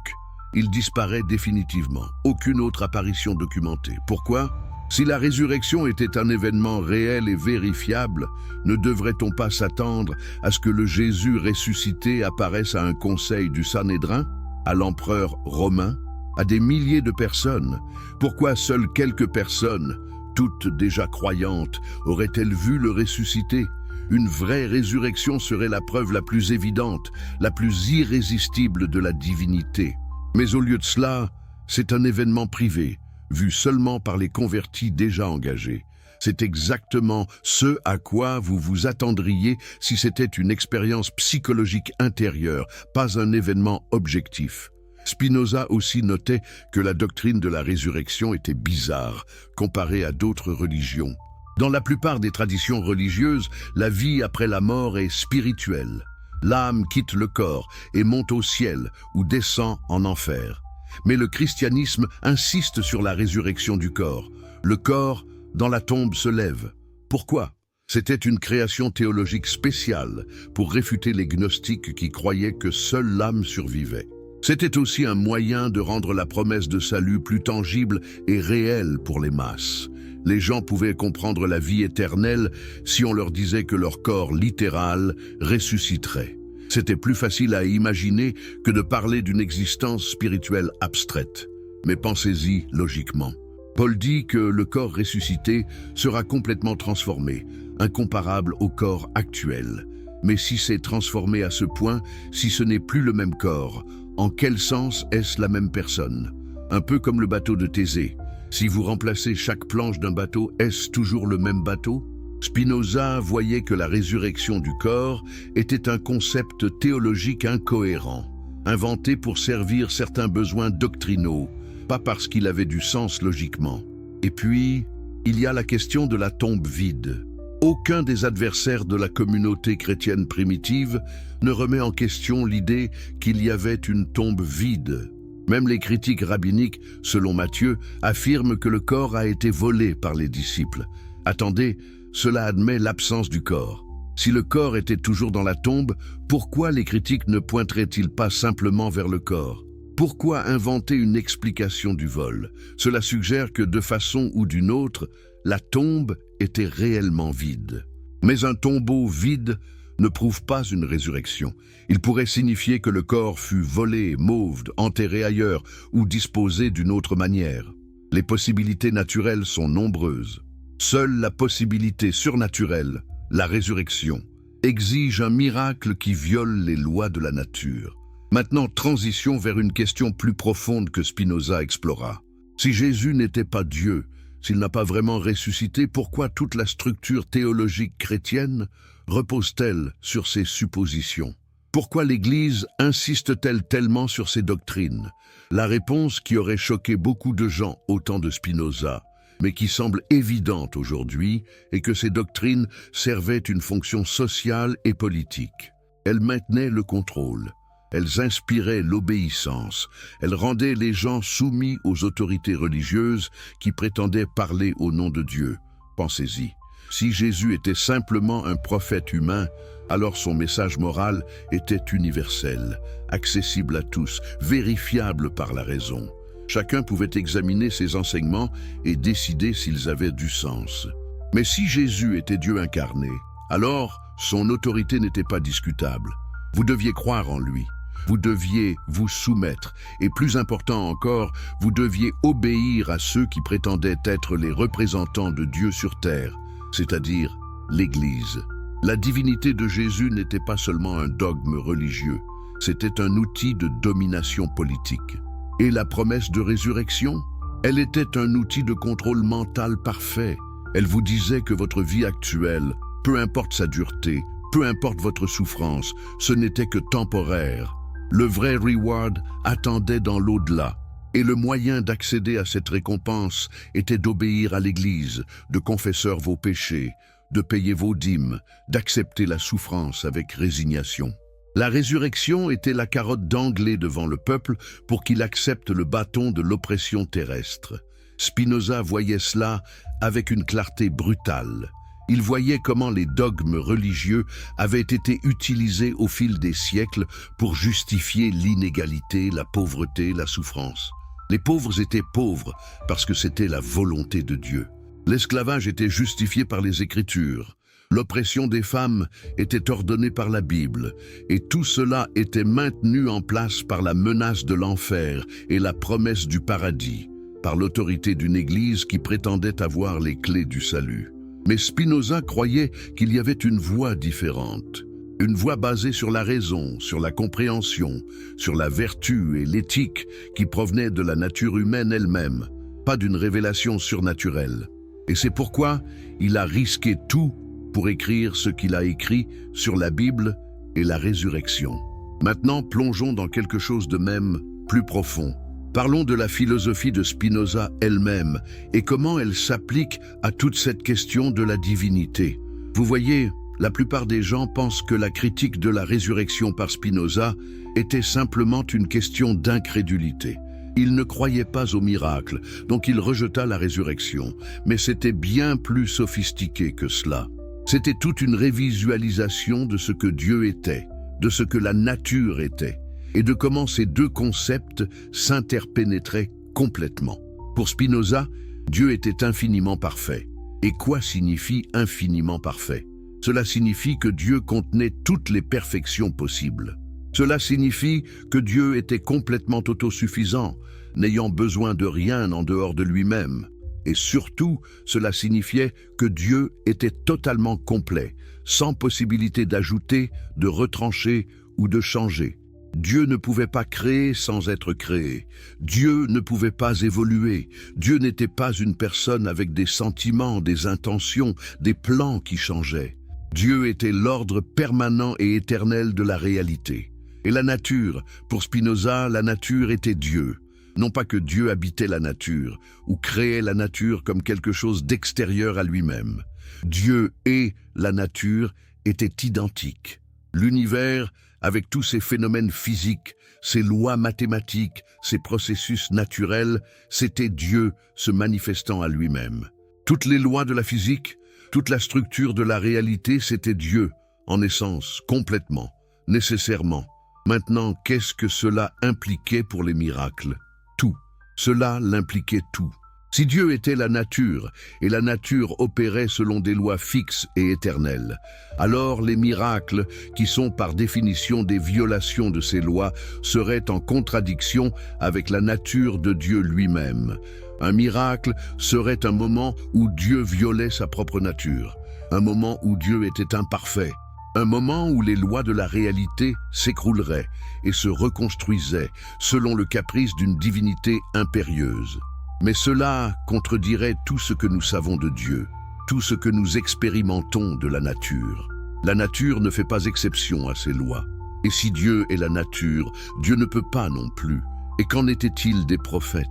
il disparaît définitivement. Aucune autre apparition documentée. Pourquoi? Si la résurrection était un événement réel et vérifiable, ne devrait-on pas s'attendre à ce que le Jésus ressuscité apparaisse à un conseil du Sanhédrin, à l'empereur romain, à des milliers de personnes? Pourquoi seules quelques personnes, toutes déjà croyantes, auraient-elles vu le ressuscité? Une vraie résurrection serait la preuve la plus évidente, la plus irrésistible de la divinité. Mais au lieu de cela, c'est un événement privé, vu seulement par les convertis déjà engagés. C'est exactement ce à quoi vous vous attendriez si c'était une expérience psychologique intérieure, pas un événement objectif. Spinoza aussi notait que la doctrine de la résurrection était bizarre, comparée à d'autres religions. Dans la plupart des traditions religieuses, la vie après la mort est spirituelle. L'âme quitte le corps et monte au ciel ou descend en enfer. Mais le christianisme insiste sur la résurrection du corps. Le corps, dans la tombe, se lève. Pourquoi? C'était une création théologique spéciale pour réfuter les gnostiques qui croyaient que seule l'âme survivait. C'était aussi un moyen de rendre la promesse de salut plus tangible et réelle pour les masses. Les gens pouvaient comprendre la vie éternelle si on leur disait que leur corps littéral ressusciterait. C'était plus facile à imaginer que de parler d'une existence spirituelle abstraite. Mais pensez-y logiquement. Paul dit que le corps ressuscité sera complètement transformé, incomparable au corps actuel. Mais si c'est transformé à ce point, si ce n'est plus le même corps, en quel sens est-ce la même personne? Un peu comme le bateau de Thésée. Si vous remplacez chaque planche d'un bateau, est-ce toujours le même bateau? Spinoza voyait que la résurrection du corps était un concept théologique incohérent, inventé pour servir certains besoins doctrinaux, pas parce qu'il avait du sens logiquement. Et puis, il y a la question de la tombe vide. Aucun des adversaires de la communauté chrétienne primitive ne remet en question l'idée qu'il y avait une tombe vide. Même les critiques rabbiniques, selon Matthieu, affirment que le corps a été volé par les disciples. Attendez, cela admet l'absence du corps. Si le corps était toujours dans la tombe, pourquoi les critiques ne pointeraient-ils pas simplement vers le corps? Pourquoi inventer une explication du vol? Cela suggère que, de façon ou d'une autre, la tombe était réellement vide. Mais un tombeau vide ne prouve pas une résurrection. Il pourrait signifier que le corps fut volé, mauve, enterré ailleurs ou disposé d'une autre manière. Les possibilités naturelles sont nombreuses. Seule la possibilité surnaturelle, la résurrection, exige un miracle qui viole les lois de la nature. Maintenant, transition vers une question plus profonde que Spinoza explora. Si Jésus n'était pas Dieu, s'il n'a pas vraiment ressuscité, pourquoi toute la structure théologique chrétienne repose-t-elle sur ces suppositions? Pourquoi l'Église insiste-t-elle tellement sur ces doctrines? La réponse qui aurait choqué beaucoup de gens au temps de Spinoza, mais qui semble évidente aujourd'hui, est que ces doctrines servaient une fonction sociale et politique. Elles maintenaient le contrôle. Elles inspiraient l'obéissance. Elles rendaient les gens soumis aux autorités religieuses qui prétendaient parler au nom de Dieu. Pensez-y. Si Jésus était simplement un prophète humain, alors son message moral était universel, accessible à tous, vérifiable par la raison. Chacun pouvait examiner ses enseignements et décider s'ils avaient du sens. Mais si Jésus était Dieu incarné, alors son autorité n'était pas discutable. Vous deviez croire en lui. Vous deviez vous soumettre, et plus important encore, vous deviez obéir à ceux qui prétendaient être les représentants de Dieu sur terre, c'est-à-dire l'Église. La divinité de Jésus n'était pas seulement un dogme religieux, c'était un outil de domination politique. Et la promesse de résurrection? Elle était un outil de contrôle mental parfait. Elle vous disait que votre vie actuelle, peu importe sa dureté, peu importe votre souffrance, ce n'était que temporaire. Le vrai reward attendait dans l'au-delà. Et le moyen d'accéder à cette récompense était d'obéir à l'Église, de confesser vos péchés, de payer vos dîmes, d'accepter la souffrance avec résignation. La résurrection était la carotte d'anglais devant le peuple pour qu'il accepte le bâton de l'oppression terrestre. Spinoza voyait cela avec une clarté brutale. Il voyait comment les dogmes religieux avaient été utilisés au fil des siècles pour justifier l'inégalité, la pauvreté, la souffrance. Les pauvres étaient pauvres parce que c'était la volonté de Dieu. L'esclavage était justifié par les Écritures. L'oppression des femmes était ordonnée par la Bible. Et tout cela était maintenu en place par la menace de l'enfer et la promesse du paradis, par l'autorité d'une Église qui prétendait avoir les clés du salut. Mais Spinoza croyait qu'il y avait une voie différente. Une voie basée sur la raison, sur la compréhension, sur la vertu et l'éthique qui provenait de la nature humaine elle-même, pas d'une révélation surnaturelle. Et c'est pourquoi il a risqué tout pour écrire ce qu'il a écrit sur la Bible et la résurrection. Maintenant, plongeons dans quelque chose de même plus profond. Parlons de la philosophie de Spinoza elle-même et comment elle s'applique à toute cette question de la divinité. Vous voyez, la plupart des gens pensent que la critique de la résurrection par Spinoza était simplement une question d'incrédulité. Il ne croyait pas au miracle, donc il rejeta la résurrection. Mais c'était bien plus sophistiqué que cela. C'était toute une révisualisation de ce que Dieu était, de ce que la nature était, et de comment ces deux concepts s'interpénétraient complètement. Pour Spinoza, Dieu était infiniment parfait. Et quoi signifie infiniment parfait? Cela signifie que Dieu contenait toutes les perfections possibles. Cela signifie que Dieu était complètement autosuffisant, n'ayant besoin de rien en dehors de lui-même. Et surtout, cela signifiait que Dieu était totalement complet, sans possibilité d'ajouter, de retrancher ou de changer. Dieu ne pouvait pas créer sans être créé. Dieu ne pouvait pas évoluer. Dieu n'était pas une personne avec des sentiments, des intentions, des plans qui changeaient. Dieu était l'ordre permanent et éternel de la réalité. Et la nature, pour Spinoza, la nature était Dieu. Non pas que Dieu habitait la nature, ou créait la nature comme quelque chose d'extérieur à lui-même. Dieu et la nature étaient identiques. L'univers, avec tous ses phénomènes physiques, ses lois mathématiques, ses processus naturels, c'était Dieu se manifestant à lui-même. Toutes les lois de la physique, toute la structure de la réalité, c'était Dieu, en essence, complètement, nécessairement. Maintenant, qu'est-ce que cela impliquait pour les miracles? Tout. Cela l'impliquait tout. Si Dieu était la nature, et la nature opérait selon des lois fixes et éternelles, alors les miracles, qui sont par définition des violations de ces lois, seraient en contradiction avec la nature de Dieu lui-même. Un miracle serait un moment où Dieu violait sa propre nature, un moment où Dieu était imparfait, un moment où les lois de la réalité s'écrouleraient et se reconstruisaient selon le caprice d'une divinité impérieuse. Mais cela contredirait tout ce que nous savons de Dieu, tout ce que nous expérimentons de la nature. La nature ne fait pas exception à ces lois. Et si Dieu est la nature, Dieu ne peut pas non plus. Et qu'en était-il des prophètes?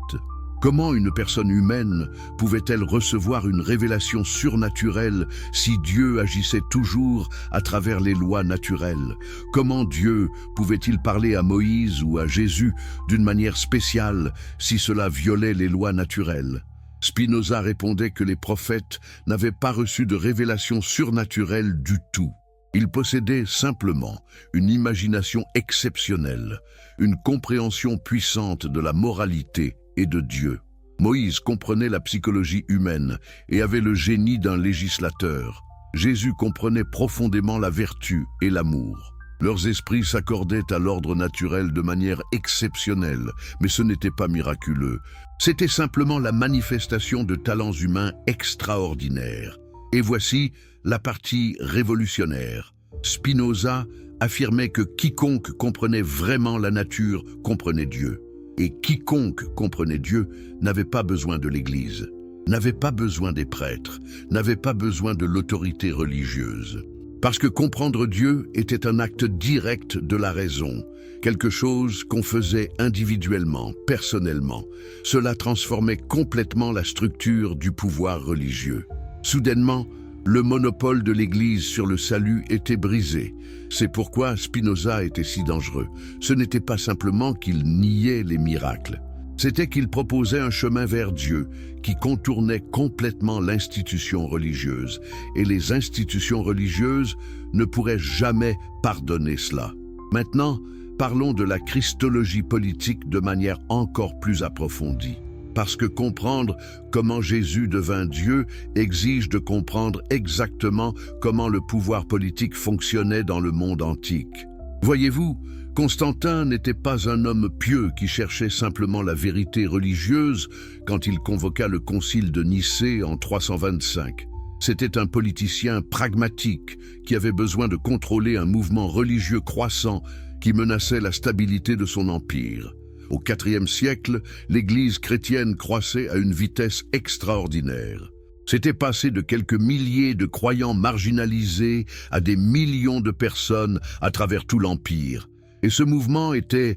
Comment une personne humaine pouvait-elle recevoir une révélation surnaturelle si Dieu agissait toujours à travers les lois naturelles? Comment Dieu pouvait-il parler à Moïse ou à Jésus d'une manière spéciale si cela violait les lois naturelles? Spinoza répondait que les prophètes n'avaient pas reçu de révélation surnaturelle du tout. Ils possédaient simplement une imagination exceptionnelle, une compréhension puissante de la moralité et de Dieu. Moïse comprenait la psychologie humaine et avait le génie d'un législateur. Jésus comprenait profondément la vertu et l'amour. Leurs esprits s'accordaient à l'ordre naturel de manière exceptionnelle, mais ce n'était pas miraculeux. C'était simplement la manifestation de talents humains extraordinaires. Et voici la partie révolutionnaire. Spinoza affirmait que quiconque comprenait vraiment la nature comprenait Dieu. Et quiconque comprenait Dieu n'avait pas besoin de l'Église, n'avait pas besoin des prêtres, n'avait pas besoin de l'autorité religieuse. Parce que comprendre Dieu était un acte direct de la raison, quelque chose qu'on faisait individuellement, personnellement. Cela transformait complètement la structure du pouvoir religieux. Soudainement, le monopole de l'Église sur le salut était brisé. C'est pourquoi Spinoza était si dangereux. Ce n'était pas simplement qu'il niait les miracles. C'était qu'il proposait un chemin vers Dieu qui contournait complètement l'institution religieuse. Et les institutions religieuses ne pourraient jamais pardonner cela. Maintenant, parlons de la christologie politique de manière encore plus approfondie. Parce que comprendre comment Jésus devint Dieu exige de comprendre exactement comment le pouvoir politique fonctionnait dans le monde antique. Voyez-vous, Constantin n'était pas un homme pieux qui cherchait simplement la vérité religieuse quand il convoqua le concile de Nicée en 325. C'était un politicien pragmatique qui avait besoin de contrôler un mouvement religieux croissant qui menaçait la stabilité de son empire. Au IVe siècle, l'Église chrétienne croissait à une vitesse extraordinaire. C'était passé de quelques milliers de croyants marginalisés à des millions de personnes à travers tout l'Empire. Et ce mouvement était,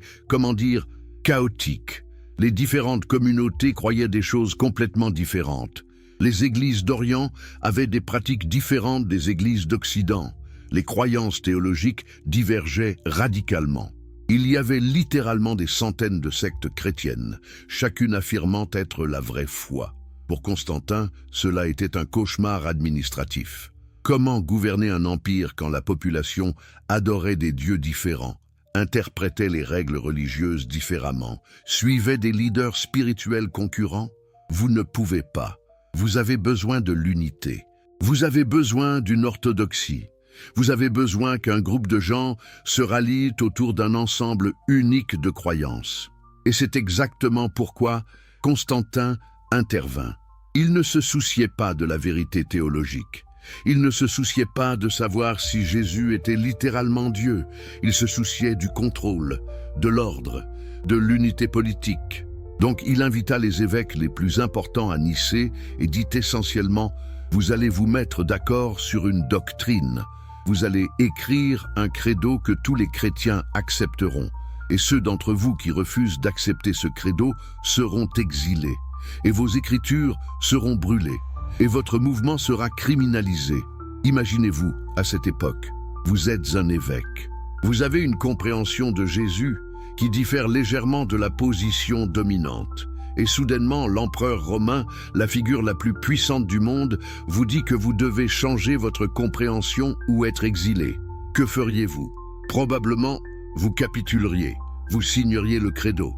chaotique. Les différentes communautés croyaient des choses complètement différentes. Les églises d'Orient avaient des pratiques différentes des églises d'Occident. Les croyances théologiques divergeaient radicalement. Il y avait littéralement des centaines de sectes chrétiennes, chacune affirmant être la vraie foi. Pour Constantin, cela était un cauchemar administratif. Comment gouverner un empire quand la population adorait des dieux différents, interprétait les règles religieuses différemment, suivait des leaders spirituels concurrents? Vous ne pouvez pas. Vous avez besoin de l'unité. Vous avez besoin d'une orthodoxie. Vous avez besoin qu'un groupe de gens se rallient autour d'un ensemble unique de croyances. Et c'est exactement pourquoi Constantin intervint. Il ne se souciait pas de la vérité théologique. Il ne se souciait pas de savoir si Jésus était littéralement Dieu. Il se souciait du contrôle, de l'ordre, de l'unité politique. Donc il invita les évêques les plus importants à Nicée et dit essentiellement « Vous allez vous mettre d'accord sur une doctrine. Vous allez écrire un credo que tous les chrétiens accepteront. Et ceux d'entre vous qui refusent d'accepter ce credo seront exilés. Et vos écritures seront brûlées. Et votre mouvement sera criminalisé. Imaginez-vous, à cette époque, vous êtes un évêque. Vous avez une compréhension de Jésus qui diffère légèrement de la position dominante. Et soudainement, l'empereur romain, la figure la plus puissante du monde, vous dit que vous devez changer votre compréhension ou être exilé. Que feriez-vous? Probablement, vous capituleriez. Vous signeriez le credo.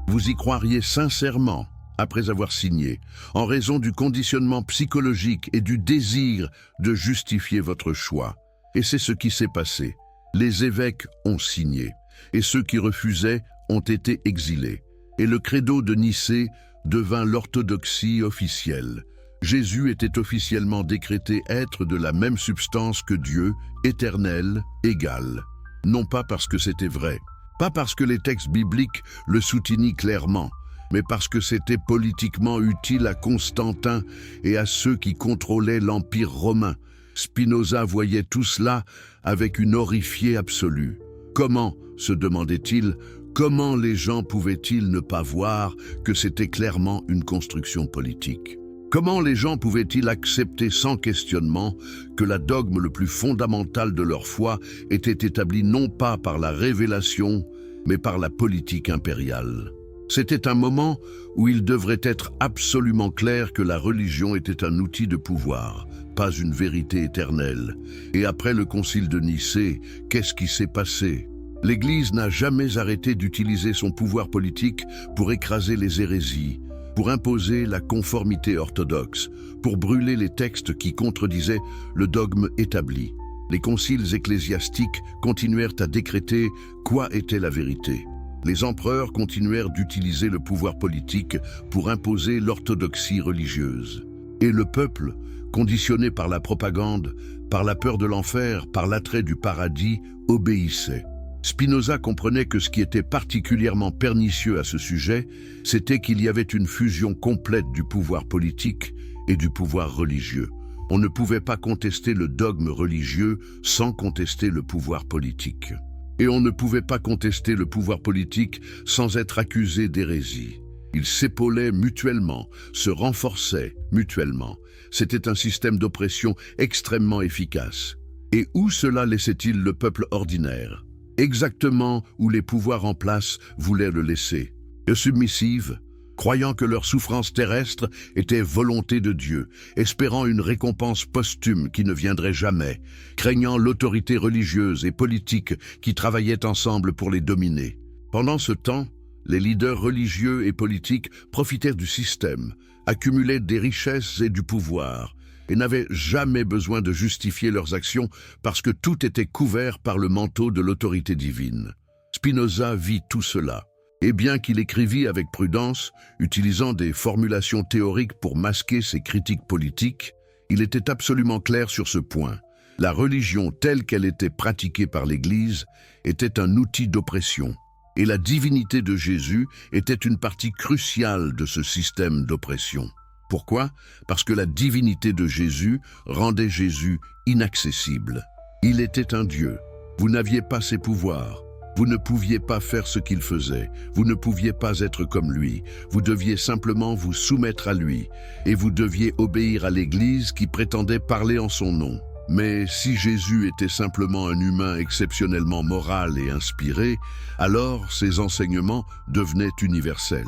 Vous y croiriez sincèrement après avoir signé, en raison du conditionnement psychologique et du désir de justifier votre choix. Et c'est ce qui s'est passé. Les évêques ont signé, et ceux qui refusaient ont été exilés. Et le credo de Nicée devint l'orthodoxie officielle. Jésus était officiellement décrété être de la même substance que Dieu, éternel, égal. Non pas parce que c'était vrai, pas parce que les textes bibliques le soutenaient clairement, mais parce que c'était politiquement utile à Constantin et à ceux qui contrôlaient l'Empire romain. Spinoza voyait tout cela avec une horrifiée absolue. Comment, se demandait-il, comment les gens pouvaient-ils ne pas voir que c'était clairement une construction politique? Comment les gens pouvaient-ils accepter sans questionnement que la dogme le plus fondamental de leur foi était établi non pas par la révélation, mais par la politique impériale? C'était un moment où il devrait être absolument clair que la religion était un outil de pouvoir, pas une vérité éternelle. Et après le concile de Nicée, qu'est-ce qui s'est passé? L'Église n'a jamais arrêté d'utiliser son pouvoir politique pour écraser les hérésies, pour imposer la conformité orthodoxe, pour brûler les textes qui contredisaient le dogme établi. Les conciles ecclésiastiques continuèrent à décréter quoi était la vérité. Les empereurs continuèrent d'utiliser le pouvoir politique pour imposer l'orthodoxie religieuse. Et le peuple, conditionné par la propagande, par la peur de l'enfer, par l'attrait du paradis, obéissait. Spinoza comprenait que ce qui était particulièrement pernicieux à ce sujet, c'était qu'il y avait une fusion complète du pouvoir politique et du pouvoir religieux. On ne pouvait pas contester le dogme religieux sans contester le pouvoir politique. Et on ne pouvait pas contester le pouvoir politique sans être accusé d'hérésie. Ils s'épaulaient mutuellement, se renforçaient mutuellement. C'était un système d'oppression extrêmement efficace. Et où cela laissait-il le peuple ordinaire? Exactement où les pouvoirs en place voulaient le laisser. Et submissives, croyant que leur souffrance terrestre était volonté de Dieu, espérant une récompense posthume qui ne viendrait jamais, craignant l'autorité religieuse et politique qui travaillaient ensemble pour les dominer. Pendant ce temps, les leaders religieux et politiques profitèrent du système, accumulaient des richesses et du pouvoir, et n'avaient jamais besoin de justifier leurs actions parce que tout était couvert par le manteau de l'autorité divine. Spinoza vit tout cela. Et bien qu'il écrivît avec prudence, utilisant des formulations théoriques pour masquer ses critiques politiques, il était absolument clair sur ce point. La religion telle qu'elle était pratiquée par l'Église était un outil d'oppression, et la divinité de Jésus était une partie cruciale de ce système d'oppression. Pourquoi? Parce que la divinité de Jésus rendait Jésus inaccessible. Il était un Dieu. Vous n'aviez pas ses pouvoirs. Vous ne pouviez pas faire ce qu'il faisait, vous ne pouviez pas être comme lui, vous deviez simplement vous soumettre à lui, et vous deviez obéir à l'Église qui prétendait parler en son nom. Mais si Jésus était simplement un humain exceptionnellement moral et inspiré, alors ses enseignements devenaient universels.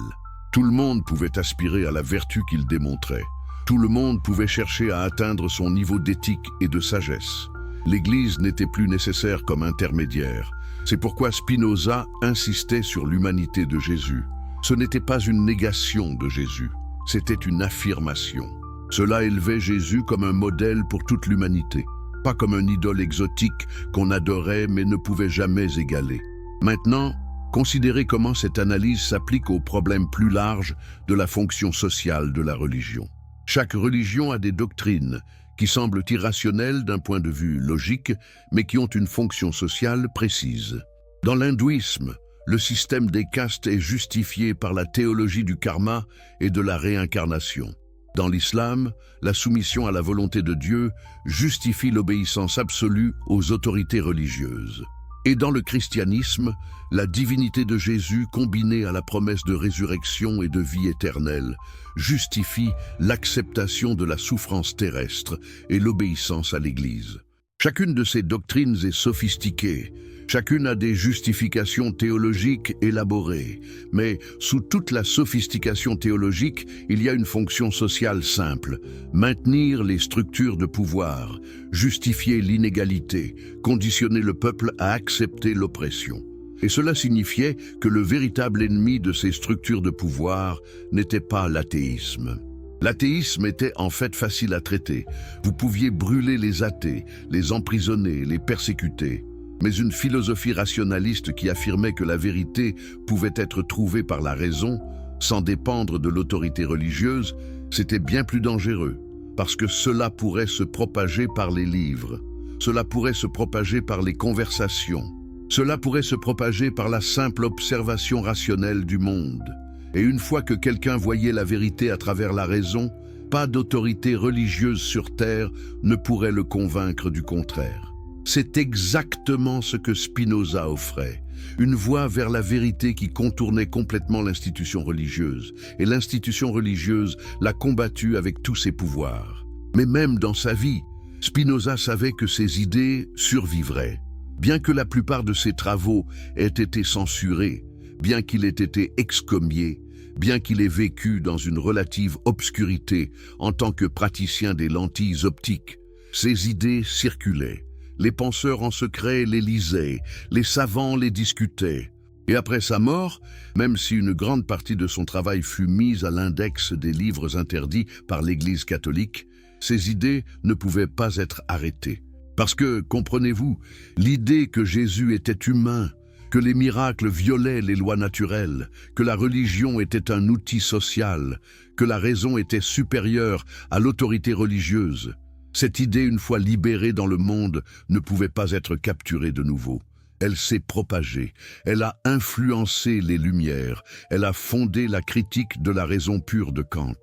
Tout le monde pouvait aspirer à la vertu qu'il démontrait. Tout le monde pouvait chercher à atteindre son niveau d'éthique et de sagesse. L'Église n'était plus nécessaire comme intermédiaire. C'est pourquoi Spinoza insistait sur l'humanité de Jésus. Ce n'était pas une négation de Jésus, c'était une affirmation. Cela élevait Jésus comme un modèle pour toute l'humanité, pas comme un idole exotique qu'on adorait mais ne pouvait jamais égaler. Maintenant, considérez comment cette analyse s'applique aux problèmes plus larges de la fonction sociale de la religion. Chaque religion a des doctrines qui semblent irrationnelles d'un point de vue logique, mais qui ont une fonction sociale précise. Dans l'hindouisme, le système des castes est justifié par la théologie du karma et de la réincarnation. Dans l'islam, la soumission à la volonté de Dieu justifie l'obéissance absolue aux autorités religieuses. Et dans le christianisme, la divinité de Jésus combinée à la promesse de résurrection et de vie éternelle justifie l'acceptation de la souffrance terrestre et l'obéissance à l'Église. Chacune de ces doctrines est sophistiquée, chacune a des justifications théologiques élaborées, mais sous toute la sophistication théologique, il y a une fonction sociale simple: maintenir les structures de pouvoir, justifier l'inégalité, conditionner le peuple à accepter l'oppression. Et cela signifiait que le véritable ennemi de ces structures de pouvoir n'était pas l'athéisme. L'athéisme était en fait facile à traiter. Vous pouviez brûler les athées, les emprisonner, les persécuter. Mais une philosophie rationaliste qui affirmait que la vérité pouvait être trouvée par la raison, sans dépendre de l'autorité religieuse, c'était bien plus dangereux, parce que cela pourrait se propager par les livres, cela pourrait se propager par les conversations, cela pourrait se propager par la simple observation rationnelle du monde. Et une fois que quelqu'un voyait la vérité à travers la raison, pas d'autorité religieuse sur terre ne pourrait le convaincre du contraire. C'est exactement ce que Spinoza offrait, une voie vers la vérité qui contournait complètement l'institution religieuse, et l'institution religieuse l'a combattue avec tous ses pouvoirs. Mais même dans sa vie, Spinoza savait que ses idées survivraient. Bien que la plupart de ses travaux aient été censurés, bien qu'il ait été excommié, bien qu'il ait vécu dans une relative obscurité en tant que praticien des lentilles optiques. Ses idées circulaient. Les penseurs en secret les lisaient, les savants les discutaient. Et après sa mort, même si une grande partie de son travail fut mise à l'index des livres interdits par l'Église catholique, ses idées ne pouvaient pas être arrêtées. Parce que, comprenez-vous, l'idée que Jésus était humain, que les miracles violaient les lois naturelles, que la religion était un outil social, que la raison était supérieure à l'autorité religieuse, cette idée, une fois libérée dans le monde, ne pouvait pas être capturée de nouveau. Elle s'est propagée, elle a influencé les Lumières, elle a fondé la critique de la raison pure de Kant.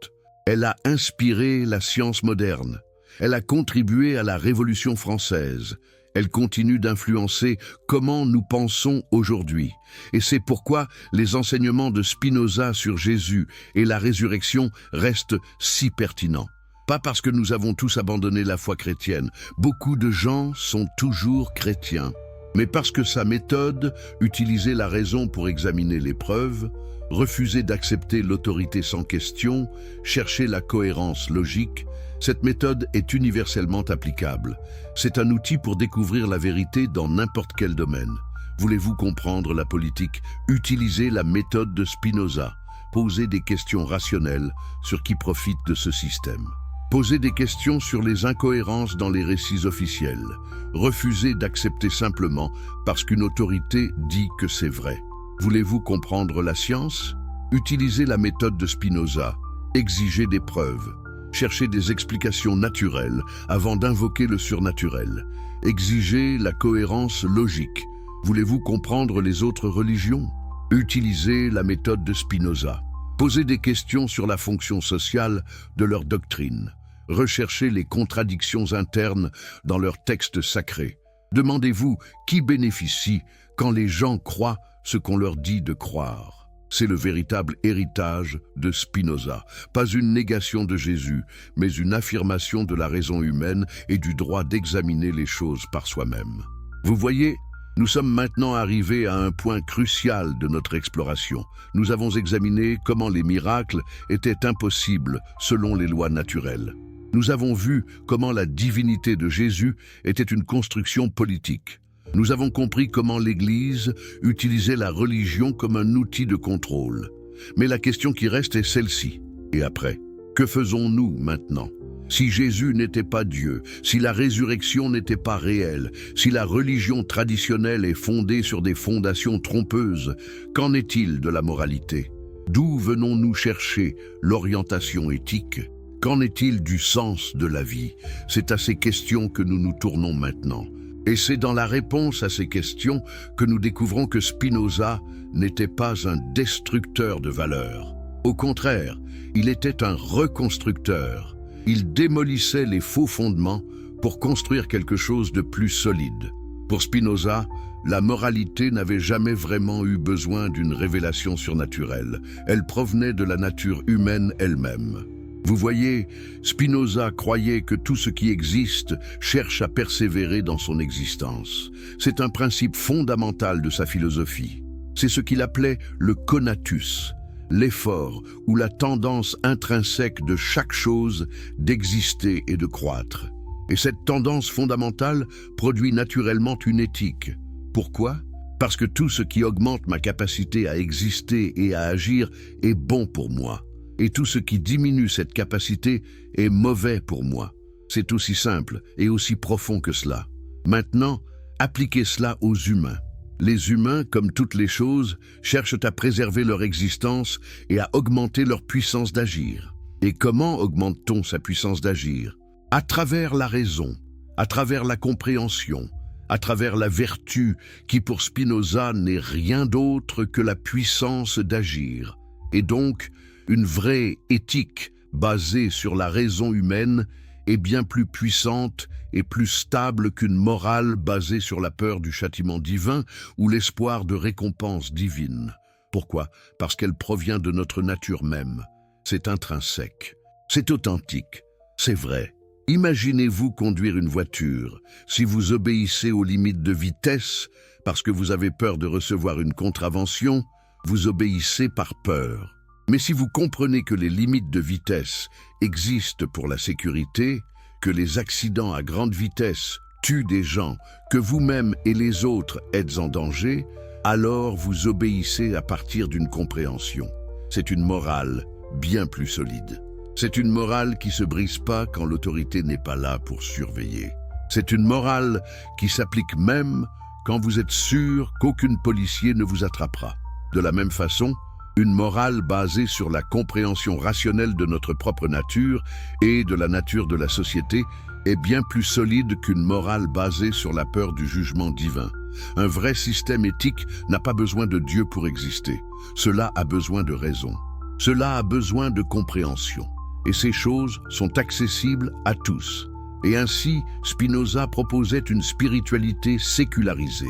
Elle a inspiré la science moderne, elle a contribué à la Révolution française, elle continue d'influencer comment nous pensons aujourd'hui. Et c'est pourquoi les enseignements de Spinoza sur Jésus et la résurrection restent si pertinents. Pas parce que nous avons tous abandonné la foi chrétienne, beaucoup de gens sont toujours chrétiens, mais parce que sa méthode, utiliser la raison pour examiner les preuves, refuser d'accepter l'autorité sans question, chercher la cohérence logique, cette méthode est universellement applicable. C'est un outil pour découvrir la vérité dans n'importe quel domaine. Voulez-vous comprendre la politique? Utilisez la méthode de Spinoza. Posez des questions rationnelles sur qui profite de ce système. Posez des questions sur les incohérences dans les récits officiels. Refusez d'accepter simplement parce qu'une autorité dit que c'est vrai. Voulez-vous comprendre la science? Utilisez la méthode de Spinoza. Exigez des preuves. Cherchez des explications naturelles avant d'invoquer le surnaturel. Exigez la cohérence logique. Voulez-vous comprendre les autres religions? Utilisez la méthode de Spinoza. Posez des questions sur la fonction sociale de leur doctrine. Recherchez les contradictions internes dans leurs textes sacrés. Demandez-vous qui bénéficie quand les gens croient ce qu'on leur dit de croire. C'est le véritable héritage de Spinoza. Pas une négation de Jésus, mais une affirmation de la raison humaine et du droit d'examiner les choses par soi-même. Vous voyez, nous sommes maintenant arrivés à un point crucial de notre exploration. Nous avons examiné comment les miracles étaient impossibles selon les lois naturelles. Nous avons vu comment la divinité de Jésus était une construction politique. Nous avons compris comment l'Église utilisait la religion comme un outil de contrôle. Mais la question qui reste est celle-ci. Et après, que faisons-nous maintenant? Si Jésus n'était pas Dieu, si la résurrection n'était pas réelle, si la religion traditionnelle est fondée sur des fondations trompeuses, qu'en est-il de la moralité? D'où venons-nous chercher l'orientation éthique? Qu'en est-il du sens de la vie? C'est à ces questions que nous nous tournons maintenant. Et c'est dans la réponse à ces questions que nous découvrons que Spinoza n'était pas un destructeur de valeurs. Au contraire, il était un reconstructeur. Il démolissait les faux fondements pour construire quelque chose de plus solide. Pour Spinoza, la moralité n'avait jamais vraiment eu besoin d'une révélation surnaturelle. Elle provenait de la nature humaine elle-même. Vous voyez, Spinoza croyait que tout ce qui existe cherche à persévérer dans son existence. C'est un principe fondamental de sa philosophie. C'est ce qu'il appelait le conatus, l'effort ou la tendance intrinsèque de chaque chose d'exister et de croître. Et cette tendance fondamentale produit naturellement une éthique. Pourquoi? Parce que tout ce qui augmente ma capacité à exister et à agir est bon pour moi. Et tout ce qui diminue cette capacité est mauvais pour moi. C'est aussi simple et aussi profond que cela. Maintenant, appliquez cela aux humains. Les humains, comme toutes les choses, cherchent à préserver leur existence et à augmenter leur puissance d'agir. Et comment augmente-t-on sa puissance d'agir? À travers la raison, à travers la compréhension, à travers la vertu qui pour Spinoza n'est rien d'autre que la puissance d'agir. Et donc, une vraie éthique basée sur la raison humaine est bien plus puissante et plus stable qu'une morale basée sur la peur du châtiment divin ou l'espoir de récompense divine. Pourquoi? Parce qu'elle provient de notre nature même. C'est intrinsèque, c'est authentique, c'est vrai. Imaginez-vous conduire une voiture. Si vous obéissez aux limites de vitesse parce que vous avez peur de recevoir une contravention, vous obéissez par peur. Mais si vous comprenez que les limites de vitesse existent pour la sécurité, que les accidents à grande vitesse tuent des gens, que vous-même et les autres êtes en danger, alors vous obéissez à partir d'une compréhension. C'est une morale bien plus solide. C'est une morale qui ne se brise pas quand l'autorité n'est pas là pour surveiller. C'est une morale qui s'applique même quand vous êtes sûr qu'aucun policier ne vous attrapera. De la même façon, une morale basée sur la compréhension rationnelle de notre propre nature et de la nature de la société est bien plus solide qu'une morale basée sur la peur du jugement divin. Un vrai système éthique n'a pas besoin de Dieu pour exister. Cela a besoin de raison. Cela a besoin de compréhension. Et ces choses sont accessibles à tous. Et ainsi, Spinoza proposait une spiritualité sécularisée.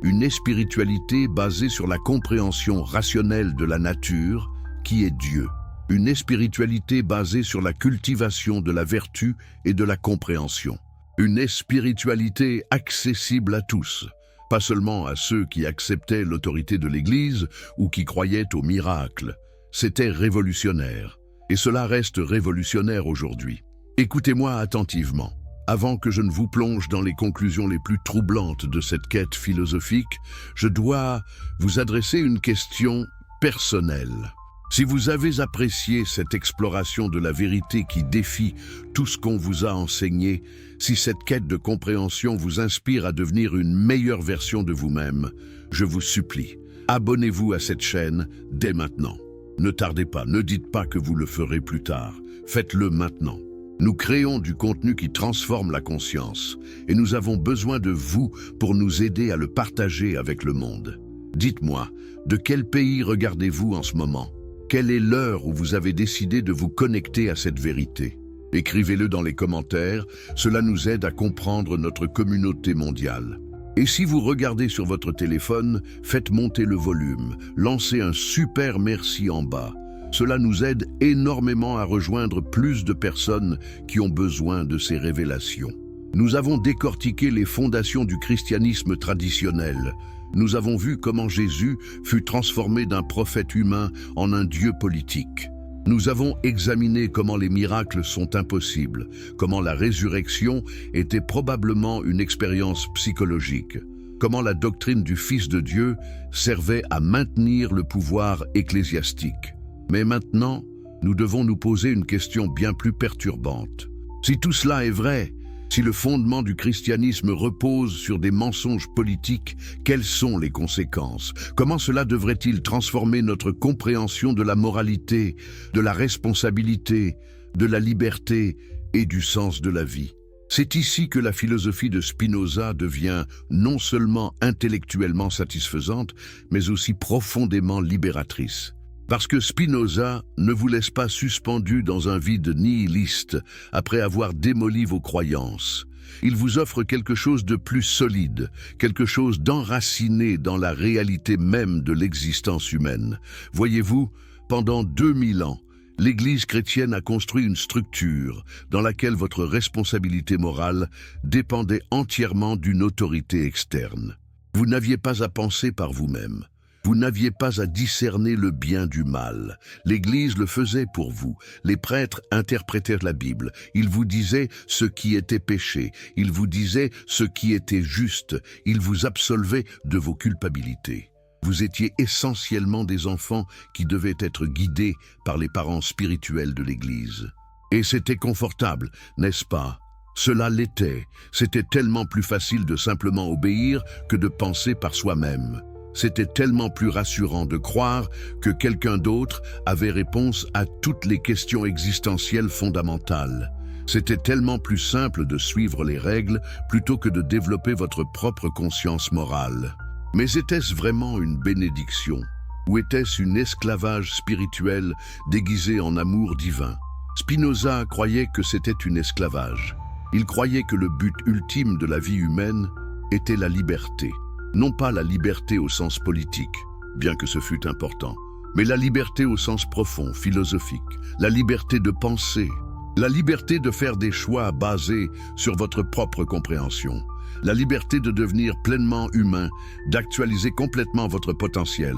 Une spiritualité basée sur la compréhension rationnelle de la nature, qui est Dieu. Une spiritualité basée sur la cultivation de la vertu et de la compréhension. Une spiritualité accessible à tous, pas seulement à ceux qui acceptaient l'autorité de l'Église ou qui croyaient au miracle. C'était révolutionnaire. Et cela reste révolutionnaire aujourd'hui. Écoutez-moi attentivement. Avant que je ne vous plonge dans les conclusions les plus troublantes de cette quête philosophique, je dois vous adresser une question personnelle. Si vous avez apprécié cette exploration de la vérité qui défie tout ce qu'on vous a enseigné, si cette quête de compréhension vous inspire à devenir une meilleure version de vous-même, je vous supplie, abonnez-vous à cette chaîne dès maintenant. Ne tardez pas, ne dites pas que vous le ferez plus tard. Faites-le maintenant. Nous créons du contenu qui transforme la conscience et nous avons besoin de vous pour nous aider à le partager avec le monde. Dites-moi, de quel pays regardez-vous en ce moment? Quelle est l'heure où vous avez décidé de vous connecter à cette vérité? Écrivez-le dans les commentaires, cela nous aide à comprendre notre communauté mondiale. Et si vous regardez sur votre téléphone, faites monter le volume, lancez un super merci en bas. Cela nous aide énormément à rejoindre plus de personnes qui ont besoin de ces révélations. Nous avons décortiqué les fondations du christianisme traditionnel. Nous avons vu comment Jésus fut transformé d'un prophète humain en un Dieu politique. Nous avons examiné comment les miracles sont impossibles, comment la résurrection était probablement une expérience psychologique, comment la doctrine du Fils de Dieu servait à maintenir le pouvoir ecclésiastique. Mais maintenant, nous devons nous poser une question bien plus perturbante. Si tout cela est vrai, si le fondement du christianisme repose sur des mensonges politiques, quelles sont les conséquences? Comment cela devrait-il transformer notre compréhension de la moralité, de la responsabilité, de la liberté et du sens de la vie? C'est ici que la philosophie de Spinoza devient non seulement intellectuellement satisfaisante, mais aussi profondément libératrice. Parce que Spinoza ne vous laisse pas suspendu dans un vide nihiliste après avoir démoli vos croyances. Il vous offre quelque chose de plus solide, quelque chose d'enraciné dans la réalité même de l'existence humaine. Voyez-vous, pendant 2000 ans, l'Église chrétienne a construit une structure dans laquelle votre responsabilité morale dépendait entièrement d'une autorité externe. Vous n'aviez pas à penser par vous-même. Vous n'aviez pas à discerner le bien du mal. L'Église le faisait pour vous. Les prêtres interprétèrent la Bible. Ils vous disaient ce qui était péché. Ils vous disaient ce qui était juste. Ils vous absolvaient de vos culpabilités. Vous étiez essentiellement des enfants qui devaient être guidés par les parents spirituels de l'Église. Et c'était confortable, n'est-ce pas? Cela l'était. C'était tellement plus facile de simplement obéir que de penser par soi-même. C'était tellement plus rassurant de croire que quelqu'un d'autre avait réponse à toutes les questions existentielles fondamentales. C'était tellement plus simple de suivre les règles plutôt que de développer votre propre conscience morale. Mais était-ce vraiment une bénédiction? Ou était-ce un esclavage spirituel déguisé en amour divin? Spinoza croyait que c'était un esclavage. Il croyait que le but ultime de la vie humaine était la liberté. Non pas la liberté au sens politique, bien que ce fût important, mais la liberté au sens profond, philosophique, la liberté de penser, la liberté de faire des choix basés sur votre propre compréhension. la liberté de devenir pleinement humain, d'actualiser complètement votre potentiel,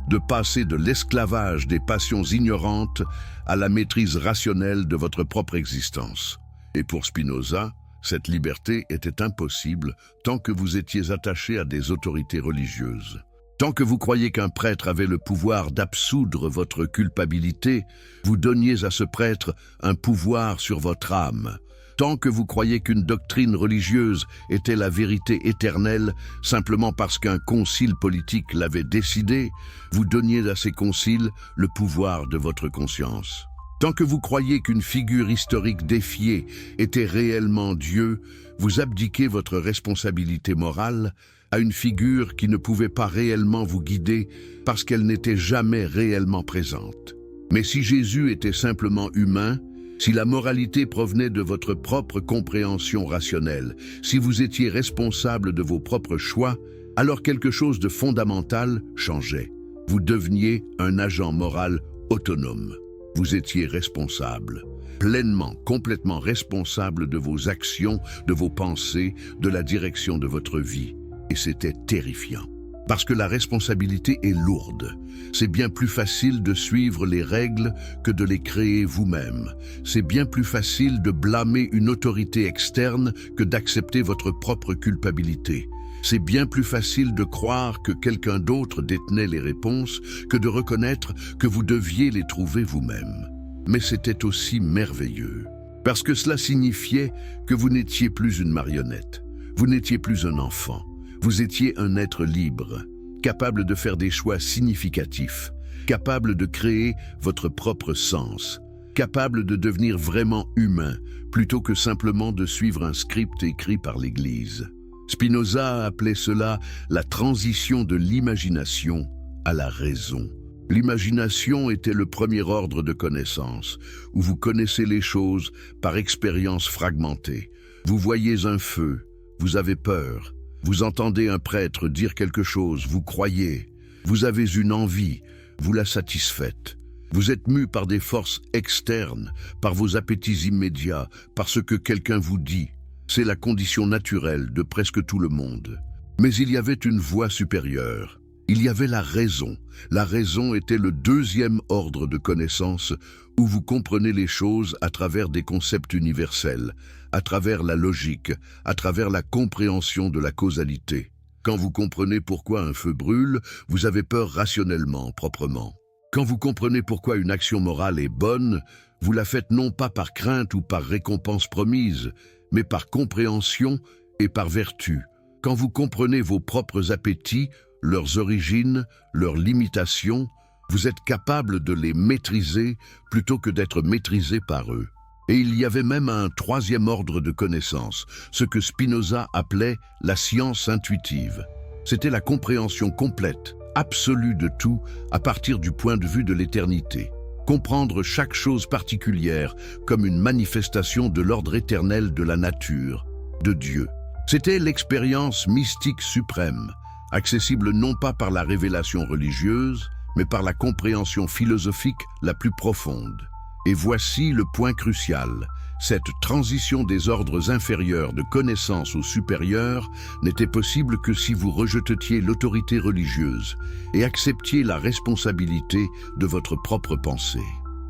de passer de l'esclavage des passions ignorantes à la maîtrise rationnelle de votre propre existence. Et pour Spinoza, cette liberté était impossible tant que vous étiez attaché à des autorités religieuses. Tant que vous croyiez qu'un prêtre avait le pouvoir d'absoudre votre culpabilité, vous donniez à ce prêtre un pouvoir sur votre âme. Tant que vous croyiez qu'une doctrine religieuse était la vérité éternelle simplement parce qu'un concile politique l'avait décidé, vous donniez à ces conciles le pouvoir de votre conscience. Tant que vous croyiez qu'une figure historique défiée était réellement Dieu, vous abdiquez votre responsabilité morale à une figure qui ne pouvait pas réellement vous guider parce qu'elle n'était jamais réellement présente. Mais si Jésus était simplement humain, si la moralité provenait de votre propre compréhension rationnelle, si vous étiez responsable de vos propres choix, alors quelque chose de fondamental changeait. Vous deveniez un agent moral autonome. Vous étiez responsable, pleinement, complètement responsable de vos actions, de vos pensées, de la direction de votre vie. Et c'était terrifiant. Parce que la responsabilité est lourde. C'est bien plus facile de suivre les règles que de les créer vous-même. C'est bien plus facile de blâmer une autorité externe que d'accepter votre propre culpabilité. C'est bien plus facile de croire que quelqu'un d'autre détenait les réponses que de reconnaître que vous deviez les trouver vous-même. Mais c'était aussi merveilleux, parce que cela signifiait que vous n'étiez plus une marionnette, vous n'étiez plus un enfant. Vous étiez un être libre, capable de faire des choix significatifs, capable de créer votre propre sens, capable de devenir vraiment humain, plutôt que simplement de suivre un script écrit par l'Église. Spinoza appelait cela la transition de l'imagination à la raison. L'imagination était le premier ordre de connaissance, où vous connaissez les choses par expérience fragmentée. Vous voyez un feu, vous avez peur. Vous entendez un prêtre dire quelque chose, vous croyez. Vous avez une envie, vous la satisfaites. Vous êtes mu par des forces externes, par vos appétits immédiats, par ce que quelqu'un vous dit. C'est la condition naturelle de presque tout le monde. Mais il y avait une voie supérieure. Il y avait la raison. La raison était le deuxième ordre de connaissance où vous comprenez les choses à travers des concepts universels, à travers la logique, à travers la compréhension de la causalité. Quand vous comprenez pourquoi un feu brûle, vous avez peur rationnellement, proprement. Quand vous comprenez pourquoi une action morale est bonne, vous la faites non pas par crainte ou par récompense promise, mais par compréhension et par vertu. Quand vous comprenez vos propres appétits, leurs origines, leurs limitations, vous êtes capable de les maîtriser plutôt que d'être maîtrisé par eux. Et il y avait même un troisième ordre de connaissance, ce que Spinoza appelait la science intuitive. C'était la compréhension complète, absolue de tout à partir du point de vue de l'éternité. Comprendre chaque chose particulière comme une manifestation de l'ordre éternel de la nature, de Dieu. C'était l'expérience mystique suprême, accessible non pas par la révélation religieuse, mais par la compréhension philosophique la plus profonde. Et voici le point crucial. Cette transition des ordres inférieurs de connaissance aux supérieurs n'était possible que si vous rejetiez l'autorité religieuse et acceptiez la responsabilité de votre propre pensée.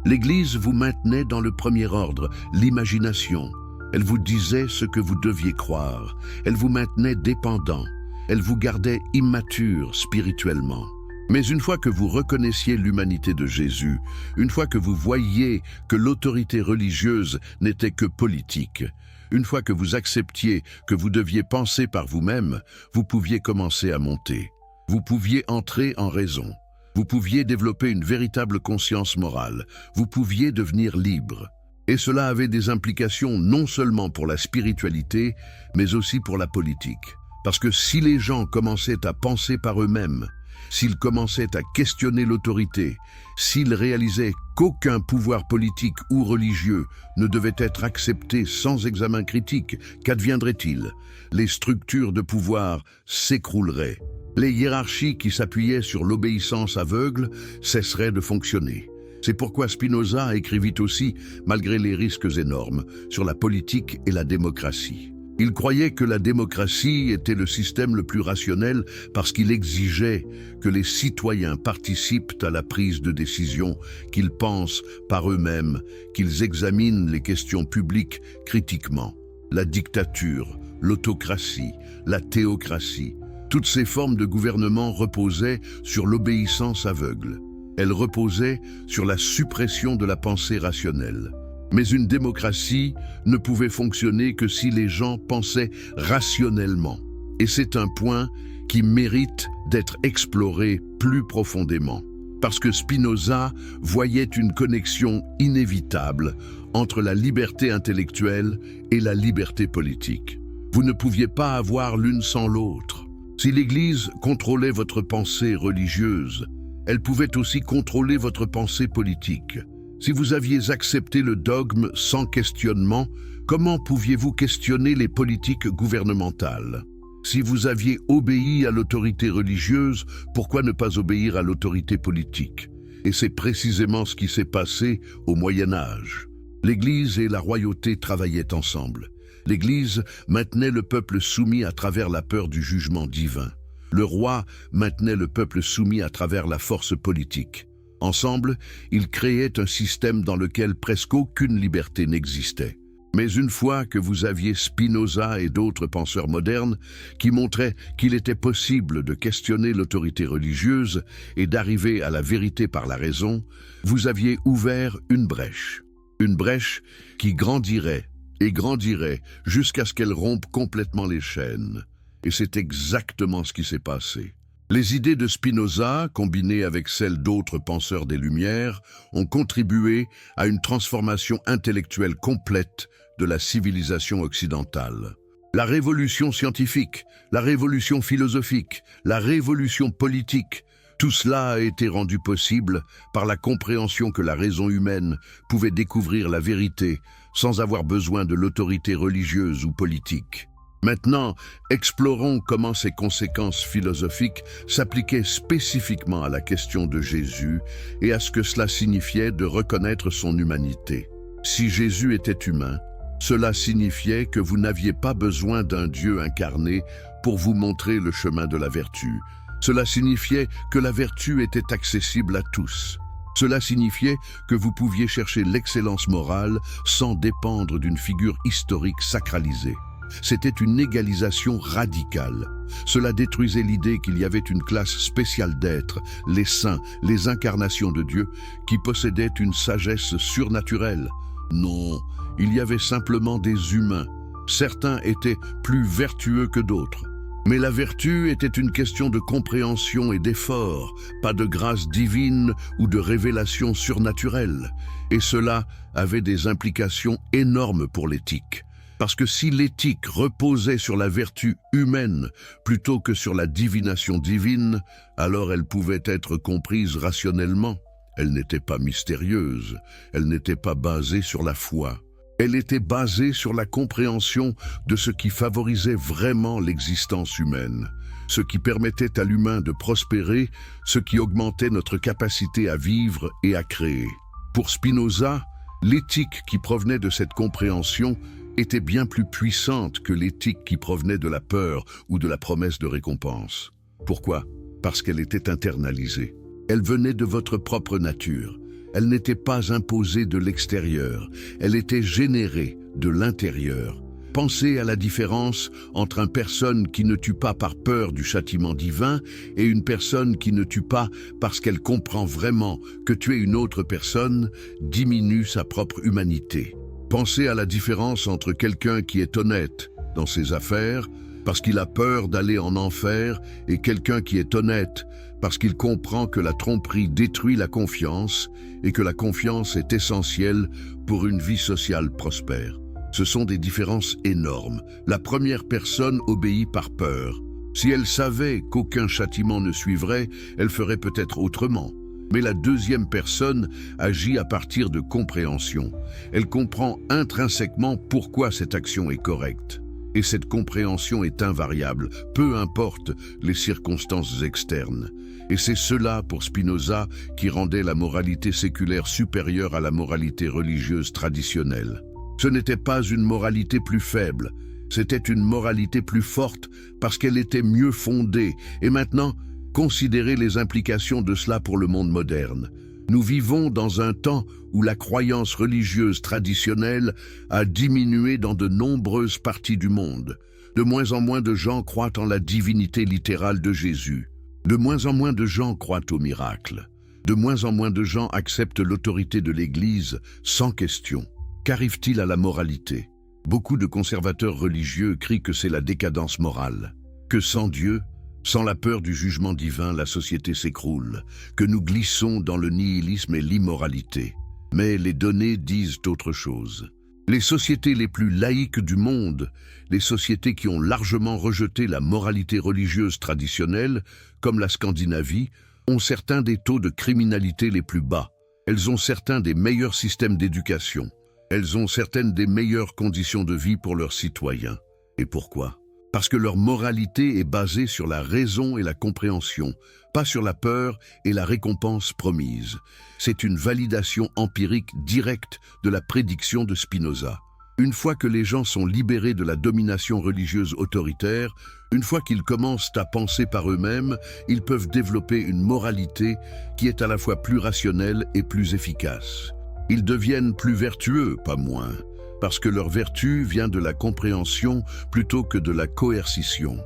L'Église vous maintenait dans le premier ordre, l'imagination. Elle vous disait ce que vous deviez croire. Elle vous maintenait dépendant. Elle vous gardait immature spirituellement. Mais une fois que vous reconnaissiez l'humanité de Jésus, une fois que vous voyiez que l'autorité religieuse n'était que politique, une fois que vous acceptiez que vous deviez penser par vous-même, vous pouviez commencer à monter. Vous pouviez entrer en raison. Vous pouviez développer une véritable conscience morale. Vous pouviez devenir libre. Et cela avait des implications non seulement pour la spiritualité, mais aussi pour la politique. Parce que si les gens commençaient à penser par eux-mêmes, s'ils commençaient à questionner l'autorité, s'ils réalisaient qu'aucun pouvoir politique ou religieux ne devait être accepté sans examen critique, qu'adviendrait-il? Les structures de pouvoir s'écrouleraient. Les hiérarchies qui s'appuyaient sur l'obéissance aveugle cesseraient de fonctionner. C'est pourquoi Spinoza écrivit aussi, malgré les risques énormes, sur la politique et la démocratie. Il croyait que la démocratie était le système le plus rationnel parce qu'il exigeait que les citoyens participent à la prise de décision, qu'ils pensent par eux-mêmes, qu'ils examinent les questions publiques critiquement. La dictature, l'autocratie, la théocratie, toutes ces formes de gouvernement reposaient sur l'obéissance aveugle. Elles reposaient sur la suppression de la pensée rationnelle. Mais une démocratie ne pouvait fonctionner que si les gens pensaient rationnellement. Et c'est un point qui mérite d'être exploré plus profondément. Parce que Spinoza voyait une connexion inévitable entre la liberté intellectuelle et la liberté politique. Vous ne pouviez pas avoir l'une sans l'autre. Si l'Église contrôlait votre pensée religieuse, elle pouvait aussi contrôler votre pensée politique. Si vous aviez accepté le dogme sans questionnement, comment pouviez-vous questionner les politiques gouvernementales? Si vous aviez obéi à l'autorité religieuse, pourquoi ne pas obéir à l'autorité politique? Et c'est précisément ce qui s'est passé au Moyen Âge. L'Église et la royauté travaillaient ensemble. L'Église maintenait le peuple soumis à travers la peur du jugement divin. Le roi maintenait le peuple soumis à travers la force politique. Ensemble, ils créaient un système dans lequel presque aucune liberté n'existait. Mais une fois que vous aviez Spinoza et d'autres penseurs modernes qui montraient qu'il était possible de questionner l'autorité religieuse et d'arriver à la vérité par la raison, vous aviez ouvert une brèche qui grandirait et grandirait jusqu'à ce qu'elle rompe complètement les chaînes. Et c'est exactement ce qui s'est passé. Les idées de Spinoza, combinées avec celles d'autres penseurs des Lumières, ont contribué à une transformation intellectuelle complète de la civilisation occidentale. La révolution scientifique, la révolution philosophique, la révolution politique, tout cela a été rendu possible par la compréhension que la raison humaine pouvait découvrir la vérité sans avoir besoin de l'autorité religieuse ou politique. Maintenant, explorons comment ces conséquences philosophiques s'appliquaient spécifiquement à la question de Jésus et à ce que cela signifiait de reconnaître son humanité. Si Jésus était humain, cela signifiait que vous n'aviez pas besoin d'un Dieu incarné pour vous montrer le chemin de la vertu. Cela signifiait que la vertu était accessible à tous. Cela signifiait que vous pouviez chercher l'excellence morale sans dépendre d'une figure historique sacralisée. C'était une égalisation radicale. Cela détruisait l'idée qu'il y avait une classe spéciale d'êtres, les saints, les incarnations de Dieu, qui possédaient une sagesse surnaturelle. Non, il y avait simplement des humains. Certains étaient plus vertueux que d'autres. Mais la vertu était une question de compréhension et d'effort, pas de grâce divine ou de révélation surnaturelle. Et cela avait des implications énormes pour l'éthique. Parce que si l'éthique reposait sur la vertu humaine plutôt que sur la divination divine, alors elle pouvait être comprise rationnellement. Elle n'était pas mystérieuse, elle n'était pas basée sur la foi. Elle était basée sur la compréhension de ce qui favorisait vraiment l'existence humaine, ce qui permettait à l'humain de prospérer, ce qui augmentait notre capacité à vivre et à créer. Pour Spinoza, l'éthique qui provenait de cette compréhension était bien plus puissante que l'éthique qui provenait de la peur ou de la promesse de récompense. Pourquoi? Parce qu'elle était internalisée. Elle venait de votre propre nature. Elle n'était pas imposée de l'extérieur. Elle était générée de l'intérieur. Pensez à la différence entre une personne qui ne tue pas par peur du châtiment divin et une personne qui ne tue pas parce qu'elle comprend vraiment que tuer une autre personne diminue sa propre humanité. Pensez à la différence entre quelqu'un qui est honnête dans ses affaires parce qu'il a peur d'aller en enfer et quelqu'un qui est honnête parce qu'il comprend que la tromperie détruit la confiance et que la confiance est essentielle pour une vie sociale prospère. Ce sont des différences énormes. La première personne obéit par peur. Si elle savait qu'aucun châtiment ne suivrait, elle ferait peut-être autrement. Mais la deuxième personne agit à partir de compréhension. Elle comprend intrinsèquement pourquoi cette action est correcte. Et cette compréhension est invariable, peu importe les circonstances externes. Et c'est cela, pour Spinoza, qui rendait la moralité séculaire supérieure à la moralité religieuse traditionnelle. Ce n'était pas une moralité plus faible, C'était une moralité plus forte parce qu'elle était mieux fondée. Et maintenant, considérez les implications de cela pour le monde moderne. Nous vivons dans un temps où la croyance religieuse traditionnelle a diminué dans de nombreuses parties du monde. De moins en moins de gens croient en la divinité littérale de Jésus. De moins en moins de gens croient aux miracles. De moins en moins de gens acceptent l'autorité de l'Église sans question. Qu'arrive-t-il à la moralité? Beaucoup de conservateurs religieux crient que c'est la décadence morale, que sans Dieu, sans la peur du jugement divin, la société s'écroule, que nous glissons dans le nihilisme et l'immoralité. Mais les données disent autre chose. Les sociétés les plus laïques du monde, les sociétés qui ont largement rejeté la moralité religieuse traditionnelle, comme la Scandinavie, ont certains des taux de criminalité les plus bas. Elles ont certains des meilleurs systèmes d'éducation. Elles ont certaines des meilleures conditions de vie pour leurs citoyens. Et pourquoi? Parce que leur moralité est basée sur la raison et la compréhension, pas sur la peur et la récompense promise. C'est une validation empirique directe de la prédiction de Spinoza. Une fois que les gens sont libérés de la domination religieuse autoritaire, une fois qu'ils commencent à penser par eux-mêmes, ils peuvent développer une moralité qui est à la fois plus rationnelle et plus efficace. Ils deviennent plus vertueux, pas moins, parce que leur vertu vient de la compréhension plutôt que de la coercition.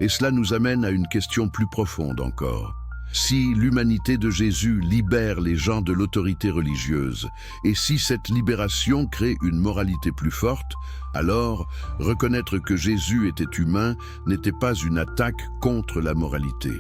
Et cela nous amène à une question plus profonde encore. Si l'humanité de Jésus libère les gens de l'autorité religieuse, et si cette libération crée une moralité plus forte, alors reconnaître que Jésus était humain n'était pas une attaque contre la moralité.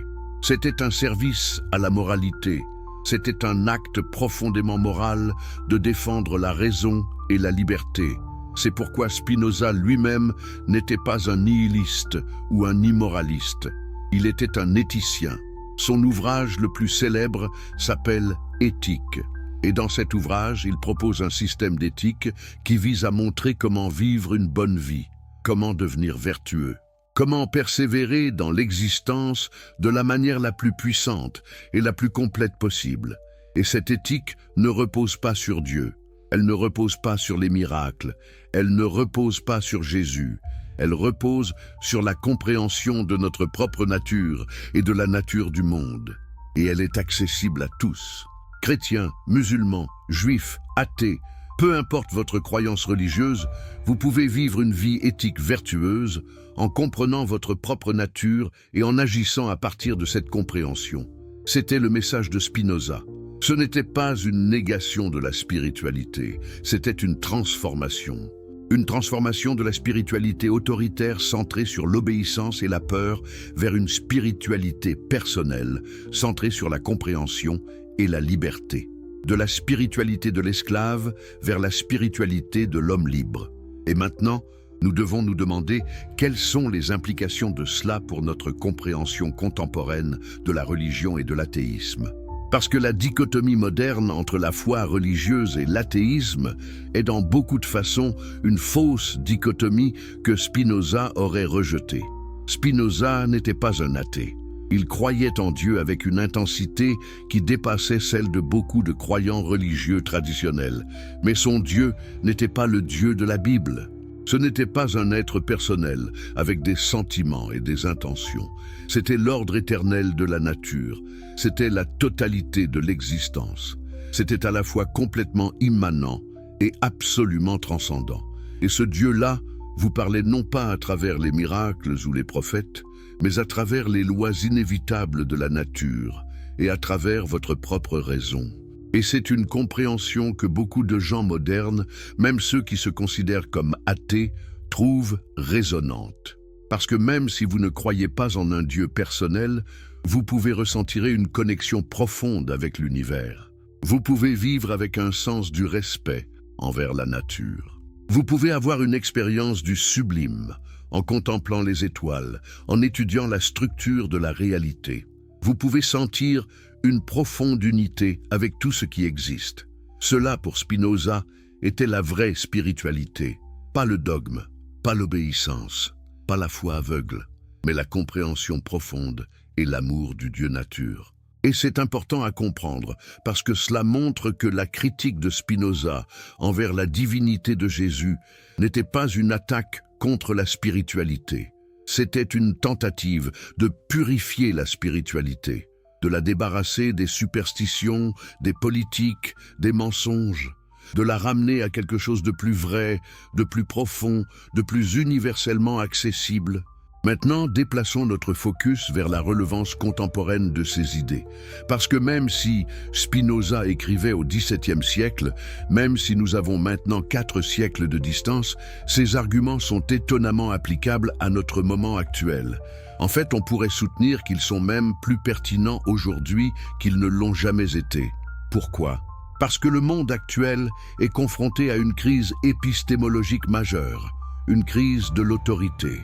C'était un service à la moralité. C'était un acte profondément moral de défendre la raison et la liberté. C'est pourquoi Spinoza lui-même n'était pas un nihiliste ou un immoraliste. Il était un éthicien. Son ouvrage le plus célèbre s'appelle « Éthique ». Et dans cet ouvrage, il propose un système d'éthique qui vise à montrer comment vivre une bonne vie, comment devenir vertueux, comment persévérer dans l'existence de la manière la plus puissante et la plus complète possible. Et cette éthique ne repose pas sur Dieu, elle ne repose pas sur les miracles, elle ne repose pas sur Jésus. Elle repose sur la compréhension de notre propre nature et de la nature du monde. Et elle est accessible à tous. Chrétiens, musulmans, juifs, athées, peu importe votre croyance religieuse, vous pouvez vivre une vie éthique vertueuse en comprenant votre propre nature et en agissant à partir de cette compréhension. C'était le message de Spinoza. Ce n'était pas une négation de la spiritualité, c'était une transformation. Une transformation de la spiritualité autoritaire centrée sur l'obéissance et la peur vers une spiritualité personnelle, centrée sur la compréhension et la liberté. De la spiritualité de l'esclave vers la spiritualité de l'homme libre. Et maintenant, nous devons nous demander quelles sont les implications de cela pour notre compréhension contemporaine de la religion et de l'athéisme. Parce que la dichotomie moderne entre la foi religieuse et l'athéisme est dans beaucoup de façons une fausse dichotomie que Spinoza aurait rejetée. Spinoza n'était pas un athée. Il croyait en Dieu avec une intensité qui dépassait celle de beaucoup de croyants religieux traditionnels. Mais son Dieu n'était pas le Dieu de la Bible. Ce n'était pas un être personnel, avec des sentiments et des intentions. C'était l'ordre éternel de la nature. C'était la totalité de l'existence. C'était à la fois complètement immanent et absolument transcendant. Et ce Dieu-là vous parlait non pas à travers les miracles ou les prophètes, mais à travers les lois inévitables de la nature et à travers votre propre raison. Et c'est une compréhension que beaucoup de gens modernes, même ceux qui se considèrent comme athées, trouvent résonante. Parce que même si vous ne croyez pas en un Dieu personnel, vous pouvez ressentir une connexion profonde avec l'univers. Vous pouvez vivre avec un sens du respect envers la nature. Vous pouvez avoir une expérience du sublime en contemplant les étoiles, en étudiant la structure de la réalité. Vous pouvez sentir une profonde unité avec tout ce qui existe. Cela, pour Spinoza, était la vraie spiritualité. Pas le dogme, pas l'obéissance, pas la foi aveugle, mais la compréhension profonde et l'amour du Dieu nature. Et c'est important à comprendre, parce que cela montre que la critique de Spinoza envers la divinité de Jésus n'était pas une attaque contre la spiritualité. C'était une tentative de purifier la spiritualité, de la débarrasser des superstitions, des politiques, des mensonges, de la ramener à quelque chose de plus vrai, de plus profond, de plus universellement accessible. Maintenant, déplaçons notre focus vers la relevance contemporaine de ces idées. Parce que même si Spinoza écrivait au XVIIe siècle, même si nous avons maintenant 4 siècles de distance, ces arguments sont étonnamment applicables à notre moment actuel. En fait, on pourrait soutenir qu'ils sont même plus pertinents aujourd'hui qu'ils ne l'ont jamais été. Pourquoi ? Parce que le monde actuel est confronté à une crise épistémologique majeure, une crise de l'autorité.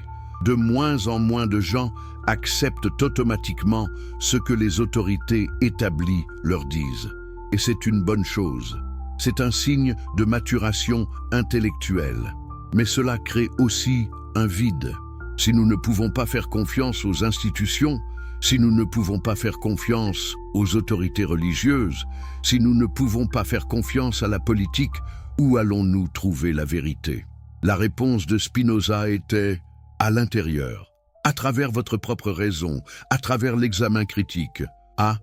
De moins en moins de gens acceptent automatiquement ce que les autorités établies leur disent. Et c'est une bonne chose. C'est un signe de maturation intellectuelle. Mais cela crée aussi un vide. Si nous ne pouvons pas faire confiance aux institutions, si nous ne pouvons pas faire confiance aux autorités religieuses, si nous ne pouvons pas faire confiance à la politique, où allons-nous trouver la vérité? La réponse de Spinoza était à l'intérieur, à travers votre propre raison, à travers l'examen critique, à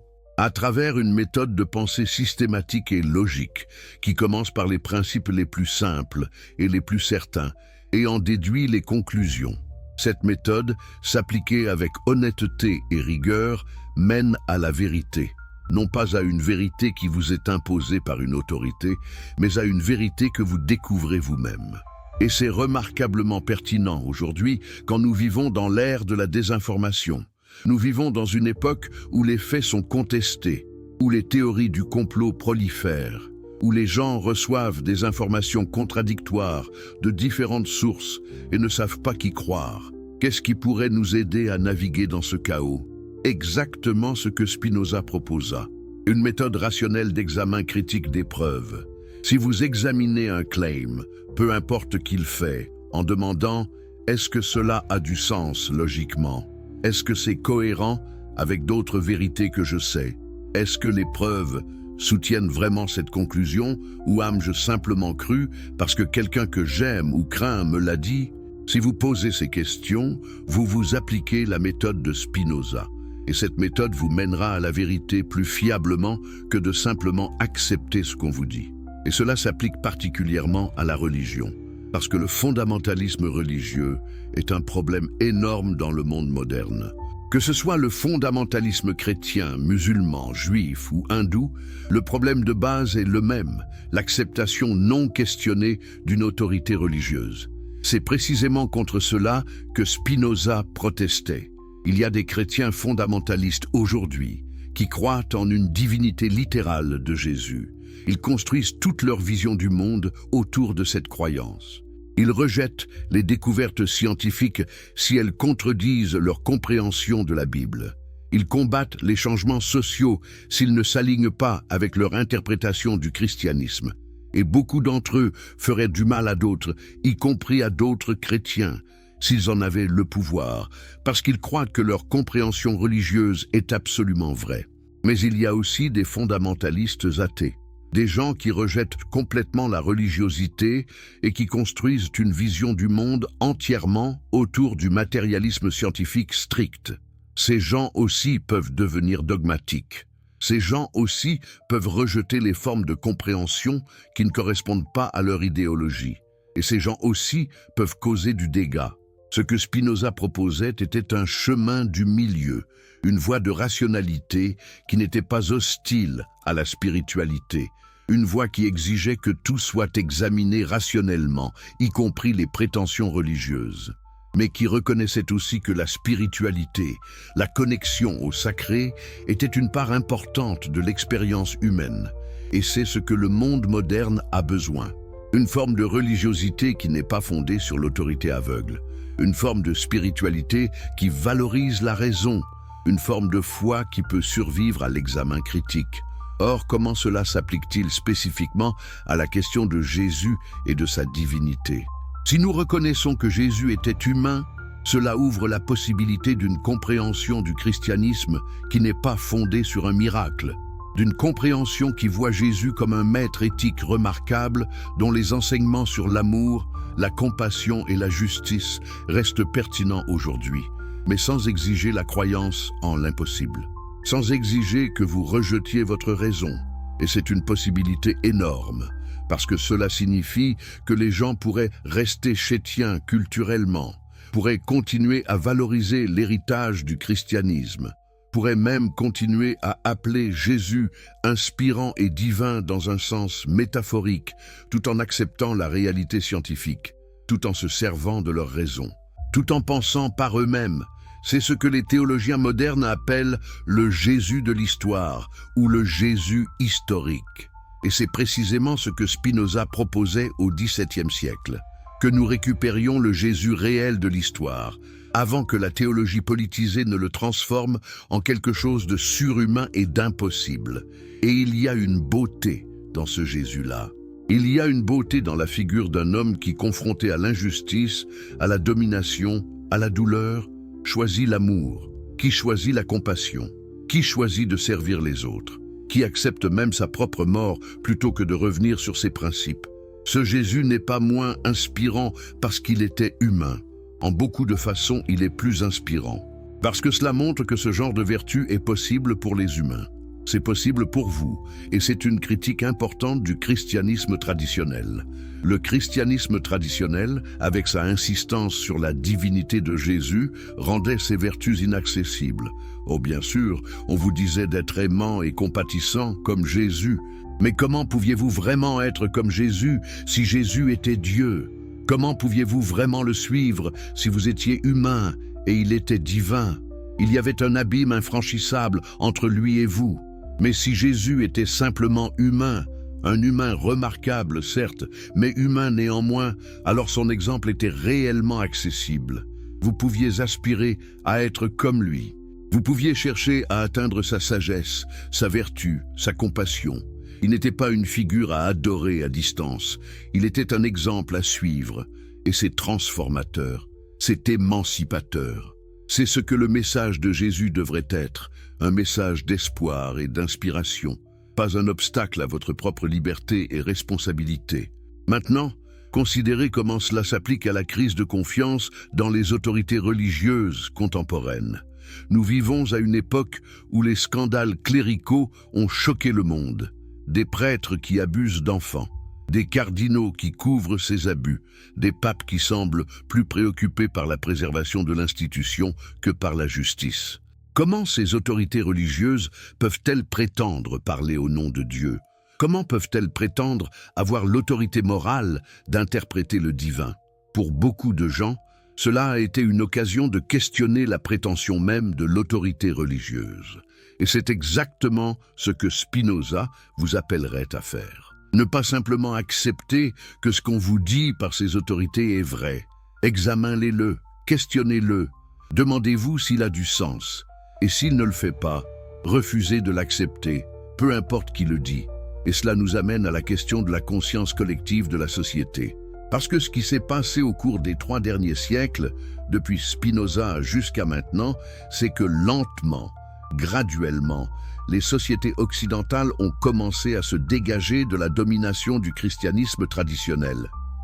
travers une méthode de pensée systématique et logique qui commence par les principes les plus simples et les plus certains et en déduit les conclusions. Cette méthode, s'appliquer avec honnêteté et rigueur, mène à la vérité. Non pas à une vérité qui vous est imposée par une autorité, mais à une vérité que vous découvrez vous-même. Et c'est remarquablement pertinent aujourd'hui quand nous vivons dans l'ère de la désinformation. Nous vivons dans une époque où les faits sont contestés, où les théories du complot prolifèrent, où les gens reçoivent des informations contradictoires de différentes sources et ne savent pas qui croire. Qu'est-ce qui pourrait nous aider à naviguer dans ce chaos? Exactement ce que Spinoza proposa. Une méthode rationnelle d'examen critique des preuves. Si vous examinez un claim, peu importe qu'il fait, en demandant « est-ce que cela a du sens logiquement? Est-ce que c'est cohérent avec d'autres vérités que je sais? Est-ce que les preuves soutiennent vraiment cette conclusion ou ai-je simplement cru parce que quelqu'un que j'aime ou crains me l'a dit ?» Si vous posez ces questions, vous vous appliquez la méthode de Spinoza. Et cette méthode vous mènera à la vérité plus fiablement que de simplement accepter ce qu'on vous dit. Et cela s'applique particulièrement à la religion, parce que le fondamentalisme religieux est un problème énorme dans le monde moderne. Que ce soit le fondamentalisme chrétien, musulman, juif ou hindou, le problème de base est le même, l'acceptation non questionnée d'une autorité religieuse. C'est précisément contre cela que Spinoza protestait. Il y a des chrétiens fondamentalistes aujourd'hui qui croient en une divinité littérale de Jésus. Ils construisent toute leur vision du monde autour de cette croyance. Ils rejettent les découvertes scientifiques si elles contredisent leur compréhension de la Bible. Ils combattent les changements sociaux s'ils ne s'alignent pas avec leur interprétation du christianisme. Et beaucoup d'entre eux feraient du mal à d'autres, y compris à d'autres chrétiens, s'ils en avaient le pouvoir, parce qu'ils croient que leur compréhension religieuse est absolument vraie. Mais il y a aussi des fondamentalistes athées. Des gens qui rejettent complètement la religiosité et qui construisent une vision du monde entièrement autour du matérialisme scientifique strict. Ces gens aussi peuvent devenir dogmatiques. Ces gens aussi peuvent rejeter les formes de compréhension qui ne correspondent pas à leur idéologie. Et ces gens aussi peuvent causer du dégât. Ce que Spinoza proposait était un chemin du milieu, une voie de rationalité qui n'était pas hostile à la spiritualité, une voie qui exigeait que tout soit examiné rationnellement, y compris les prétentions religieuses, mais qui reconnaissait aussi que la spiritualité, la connexion au sacré, était une part importante de l'expérience humaine. Et c'est ce que le monde moderne a besoin. Une forme de religiosité qui n'est pas fondée sur l'autorité aveugle. Une forme de spiritualité qui valorise la raison. Une forme de foi qui peut survivre à l'examen critique. Or, comment cela s'applique-t-il spécifiquement à la question de Jésus et de sa divinité? Si nous reconnaissons que Jésus était humain, cela ouvre la possibilité d'une compréhension du christianisme qui n'est pas fondée sur un miracle, d'une compréhension qui voit Jésus comme un maître éthique remarquable dont les enseignements sur l'amour, la compassion et la justice restent pertinents aujourd'hui, mais sans exiger la croyance en l'impossible, sans exiger que vous rejetiez votre raison. Et c'est une possibilité énorme, parce que cela signifie que les gens pourraient rester chrétiens culturellement, pourraient continuer à valoriser l'héritage du christianisme, pourraient même continuer à appeler Jésus inspirant et divin dans un sens métaphorique, tout en acceptant la réalité scientifique, tout en se servant de leur raison, tout en pensant par eux-mêmes. C'est ce que les théologiens modernes appellent le Jésus de l'histoire ou le Jésus historique. Et c'est précisément ce que Spinoza proposait au XVIIe siècle, que nous récupérions le Jésus réel de l'histoire, avant que la théologie politisée ne le transforme en quelque chose de surhumain et d'impossible. Et il y a une beauté dans ce Jésus-là. Il y a une beauté dans la figure d'un homme qui, confronté à l'injustice, à la domination, à la douleur, choisit l'amour, qui choisit la compassion, qui choisit de servir les autres, qui accepte même sa propre mort plutôt que de revenir sur ses principes. Ce Jésus n'est pas moins inspirant parce qu'il était humain. En beaucoup de façons, il est plus inspirant. Parce que cela montre que ce genre de vertu est possible pour les humains. C'est possible pour vous, et c'est une critique importante du christianisme traditionnel. Le christianisme traditionnel, avec sa insistance sur la divinité de Jésus, rendait ces vertus inaccessibles. Oh bien sûr, on vous disait d'être aimant et compatissant comme Jésus. Mais comment pouviez-vous vraiment être comme Jésus si Jésus était Dieu? Comment pouviez-vous vraiment le suivre si vous étiez humain et il était divin? Il y avait un abîme infranchissable entre lui et vous. Mais si Jésus était simplement humain, un humain remarquable certes, mais humain néanmoins, alors son exemple était réellement accessible. Vous pouviez aspirer à être comme lui. Vous pouviez chercher à atteindre sa sagesse, sa vertu, sa compassion. Il n'était pas une figure à adorer à distance. Il était un exemple à suivre. Et c'est transformateur, c'est émancipateur. C'est ce que le message de Jésus devrait être, un message d'espoir et d'inspiration, pas un obstacle à votre propre liberté et responsabilité. Maintenant, considérez comment cela s'applique à la crise de confiance dans les autorités religieuses contemporaines. Nous vivons à une époque où les scandales cléricaux ont choqué le monde. Des prêtres qui abusent d'enfants, des cardinaux qui couvrent ces abus, des papes qui semblent plus préoccupés par la préservation de l'institution que par la justice. Comment ces autorités religieuses peuvent-elles prétendre parler au nom de Dieu? Comment peuvent-elles prétendre avoir l'autorité morale d'interpréter le divin? Pour beaucoup de gens, cela a été une occasion de questionner la prétention même de l'autorité religieuse. Et c'est exactement ce que Spinoza vous appellerait à faire. Ne pas simplement accepter que ce qu'on vous dit par ces autorités est vrai. Examinez-le, questionnez-le, demandez-vous s'il a du sens. Et s'il ne le fait pas, refusez de l'accepter, peu importe qui le dit. Et cela nous amène à la question de la conscience collective de la société. Parce que ce qui s'est passé au cours des 3 derniers siècles, depuis Spinoza jusqu'à maintenant, c'est que lentement, graduellement, les sociétés occidentales ont commencé à se dégager de la domination du christianisme traditionnel.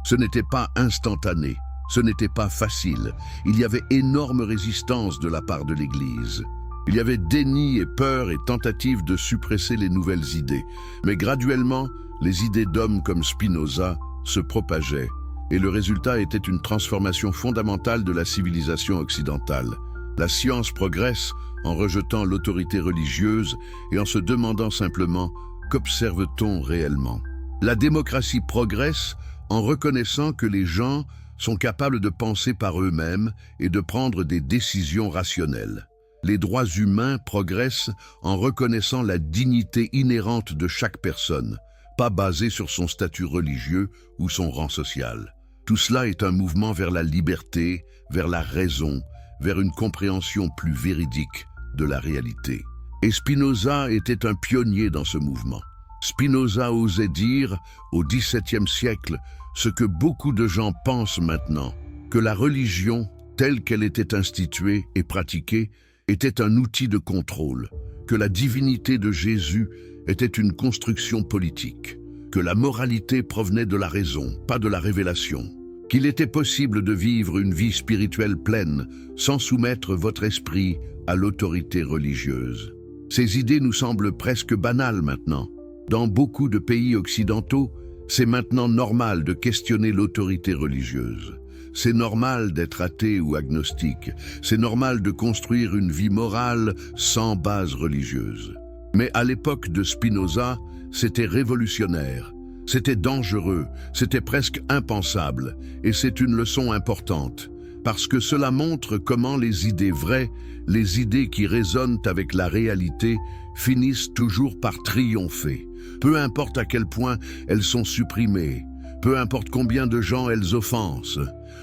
Ce n'était pas instantané, ce n'était pas facile. Il y avait énorme résistance de la part de l'Église. Il y avait déni et peur et tentative de suppresser les nouvelles idées. Mais graduellement, les idées d'hommes comme Spinoza se propageaient, et le résultat était une transformation fondamentale de la civilisation occidentale. La science progresse en rejetant l'autorité religieuse et en se demandant simplement qu'observe-t-on réellement. La démocratie progresse en reconnaissant que les gens sont capables de penser par eux-mêmes et de prendre des décisions rationnelles. Les droits humains progressent en reconnaissant la dignité inhérente de chaque personne, pas basée sur son statut religieux ou son rang social. Tout cela est un mouvement vers la liberté, vers la raison, vers une compréhension plus véridique de la réalité. Et Spinoza était un pionnier dans ce mouvement. Spinoza osait dire, au XVIIe siècle, ce que beaucoup de gens pensent maintenant, que la religion, telle qu'elle était instituée et pratiquée, était un outil de contrôle, que la divinité de Jésus était une construction politique, que la moralité provenait de la raison, pas de la révélation, qu'il était possible de vivre une vie spirituelle pleine sans soumettre votre esprit à l'autorité religieuse. Ces idées nous semblent presque banales maintenant. Dans beaucoup de pays occidentaux, c'est maintenant normal de questionner l'autorité religieuse. C'est normal d'être athée ou agnostique. C'est normal de construire une vie morale sans base religieuse. Mais à l'époque de Spinoza, c'était révolutionnaire. C'était dangereux, c'était presque impensable, et c'est une leçon importante, parce que cela montre comment les idées vraies, les idées qui résonnent avec la réalité, finissent toujours par triompher. Peu importe à quel point elles sont supprimées, peu importe combien de gens elles offensent,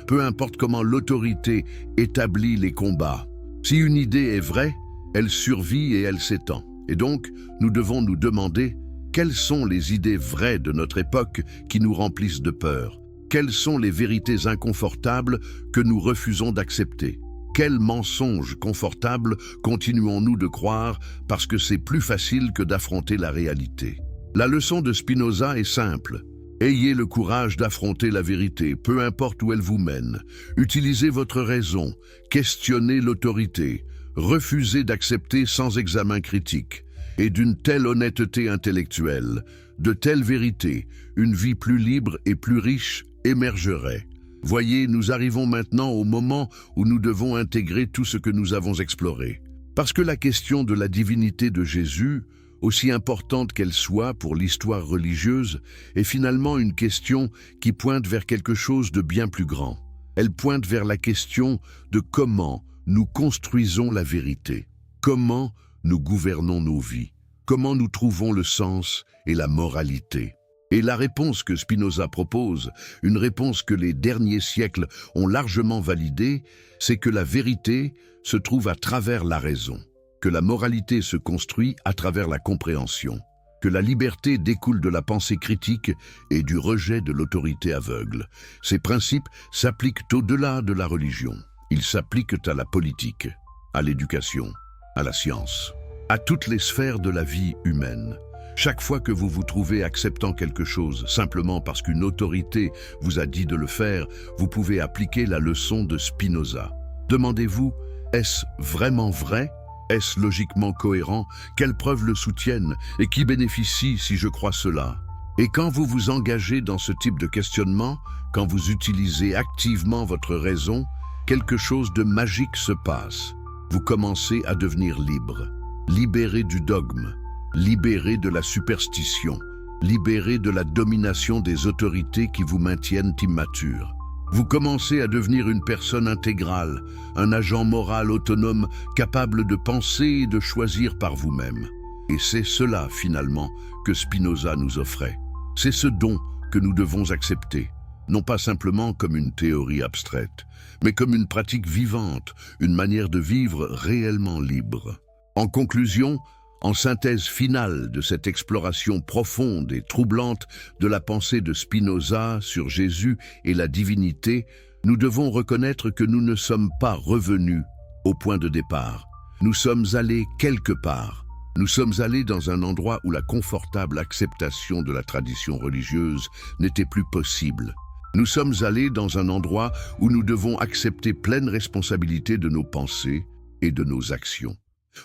peu importe comment l'autorité établit les combats. Si une idée est vraie, elle survit et elle s'étend. Et donc, nous devons nous demander quelles sont les idées vraies de notre époque qui nous remplissent de peur? Quelles sont les vérités inconfortables que nous refusons d'accepter? Quels mensonges confortables continuons-nous de croire parce que c'est plus facile que d'affronter la réalité? La leçon de Spinoza est simple. Ayez le courage d'affronter la vérité, peu importe où elle vous mène. Utilisez votre raison, questionnez l'autorité, refusez d'accepter sans examen critique. Et d'une telle honnêteté intellectuelle, de telles vérités, une vie plus libre et plus riche émergerait. Voyez, nous arrivons maintenant au moment où nous devons intégrer tout ce que nous avons exploré. Parce que la question de la divinité de Jésus, aussi importante qu'elle soit pour l'histoire religieuse, est finalement une question qui pointe vers quelque chose de bien plus grand. Elle pointe vers la question de comment nous construisons la vérité. Comment nous gouvernons nos vies? Comment nous trouvons le sens et la moralité? Et la réponse que Spinoza propose, une réponse que les derniers siècles ont largement validée, c'est que la vérité se trouve à travers la raison, que la moralité se construit à travers la compréhension, que la liberté découle de la pensée critique et du rejet de l'autorité aveugle. Ces principes s'appliquent au-delà de la religion. Ils s'appliquent à la politique, à l'éducation, à la science, à toutes les sphères de la vie humaine. Chaque fois que vous vous trouvez acceptant quelque chose simplement parce qu'une autorité vous a dit de le faire, vous pouvez appliquer la leçon de Spinoza. Demandez-vous, est-ce vraiment vrai? Est-ce logiquement cohérent? Quelles preuves le soutiennent? Et qui bénéficie si je crois cela? Et quand vous vous engagez dans ce type de questionnement, quand vous utilisez activement votre raison, quelque chose de magique se passe. Vous commencez à devenir libre. Libéré du dogme, libéré de la superstition, libéré de la domination des autorités qui vous maintiennent immatures. Vous commencez à devenir une personne intégrale, un agent moral autonome capable de penser et de choisir par vous-même. Et c'est cela, finalement, que Spinoza nous offrait. C'est ce don que nous devons accepter, non pas simplement comme une théorie abstraite, mais comme une pratique vivante, une manière de vivre réellement libre. En conclusion, en synthèse finale de cette exploration profonde et troublante de la pensée de Spinoza sur Jésus et la divinité, nous devons reconnaître que nous ne sommes pas revenus au point de départ. Nous sommes allés quelque part. Nous sommes allés dans un endroit où la confortable acceptation de la tradition religieuse n'était plus possible. Nous sommes allés dans un endroit où nous devons accepter pleine responsabilité de nos pensées et de nos actions.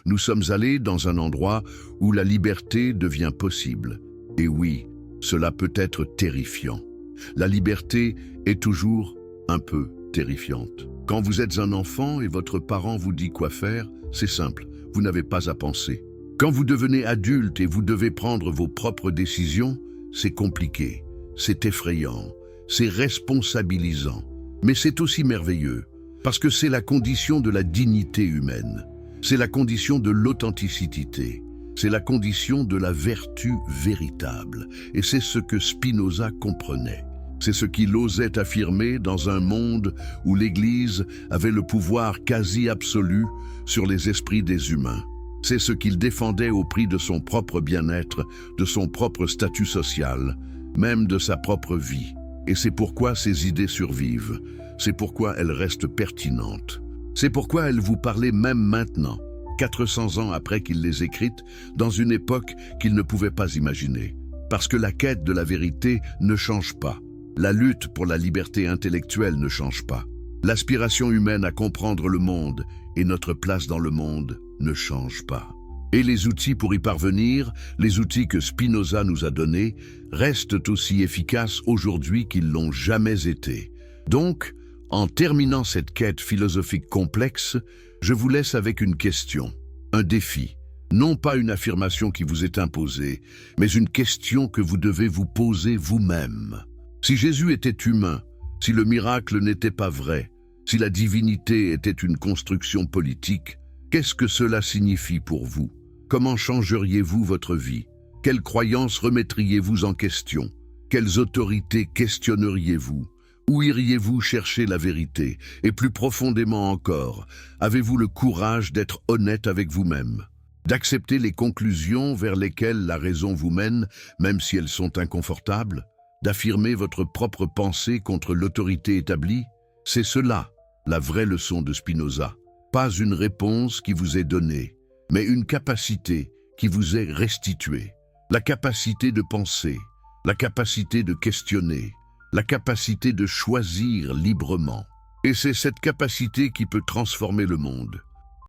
Nous sommes allés dans un endroit où la liberté devient possible. Et oui, cela peut être terrifiant. La liberté est toujours un peu terrifiante. Quand vous êtes un enfant et votre parent vous dit quoi faire, c'est simple, vous n'avez pas à penser. Quand vous devenez adulte et vous devez prendre vos propres décisions, c'est compliqué, c'est effrayant, c'est responsabilisant. Mais c'est aussi merveilleux, parce que c'est la condition de la dignité humaine. C'est la condition de l'authenticité, c'est la condition de la vertu véritable. Et c'est ce que Spinoza comprenait. C'est ce qu'il osait affirmer dans un monde où l'Église avait le pouvoir quasi absolu sur les esprits des humains. C'est ce qu'il défendait au prix de son propre bien-être, de son propre statut social, même de sa propre vie. Et c'est pourquoi ces idées survivent, c'est pourquoi elles restent pertinentes. C'est pourquoi elles vous parlaient même maintenant, 400 ans après qu'il les écrite, dans une époque qu'il ne pouvait pas imaginer. Parce que la quête de la vérité ne change pas. La lutte pour la liberté intellectuelle ne change pas. L'aspiration humaine à comprendre le monde et notre place dans le monde ne change pas. Et les outils pour y parvenir, les outils que Spinoza nous a donnés, restent aussi efficaces aujourd'hui qu'ils l'ont jamais été. Donc, en terminant cette quête philosophique complexe, je vous laisse avec une question, un défi. Non pas une affirmation qui vous est imposée, mais une question que vous devez vous poser vous-même. Si Jésus était humain, si le miracle n'était pas vrai, si la divinité était une construction politique, qu'est-ce que cela signifie pour vous? Comment changeriez-vous votre vie? Quelles croyances remettriez-vous en question? Quelles autorités questionneriez-vous? Où iriez-vous chercher la vérité? Et plus profondément encore, avez-vous le courage d'être honnête avec vous-même? D'accepter les conclusions vers lesquelles la raison vous mène, même si elles sont inconfortables? D'affirmer votre propre pensée contre l'autorité établie? C'est cela, la vraie leçon de Spinoza. Pas une réponse qui vous est donnée, mais une capacité qui vous est restituée. La capacité de penser, la capacité de questionner, la capacité de choisir librement. Et c'est cette capacité qui peut transformer le monde.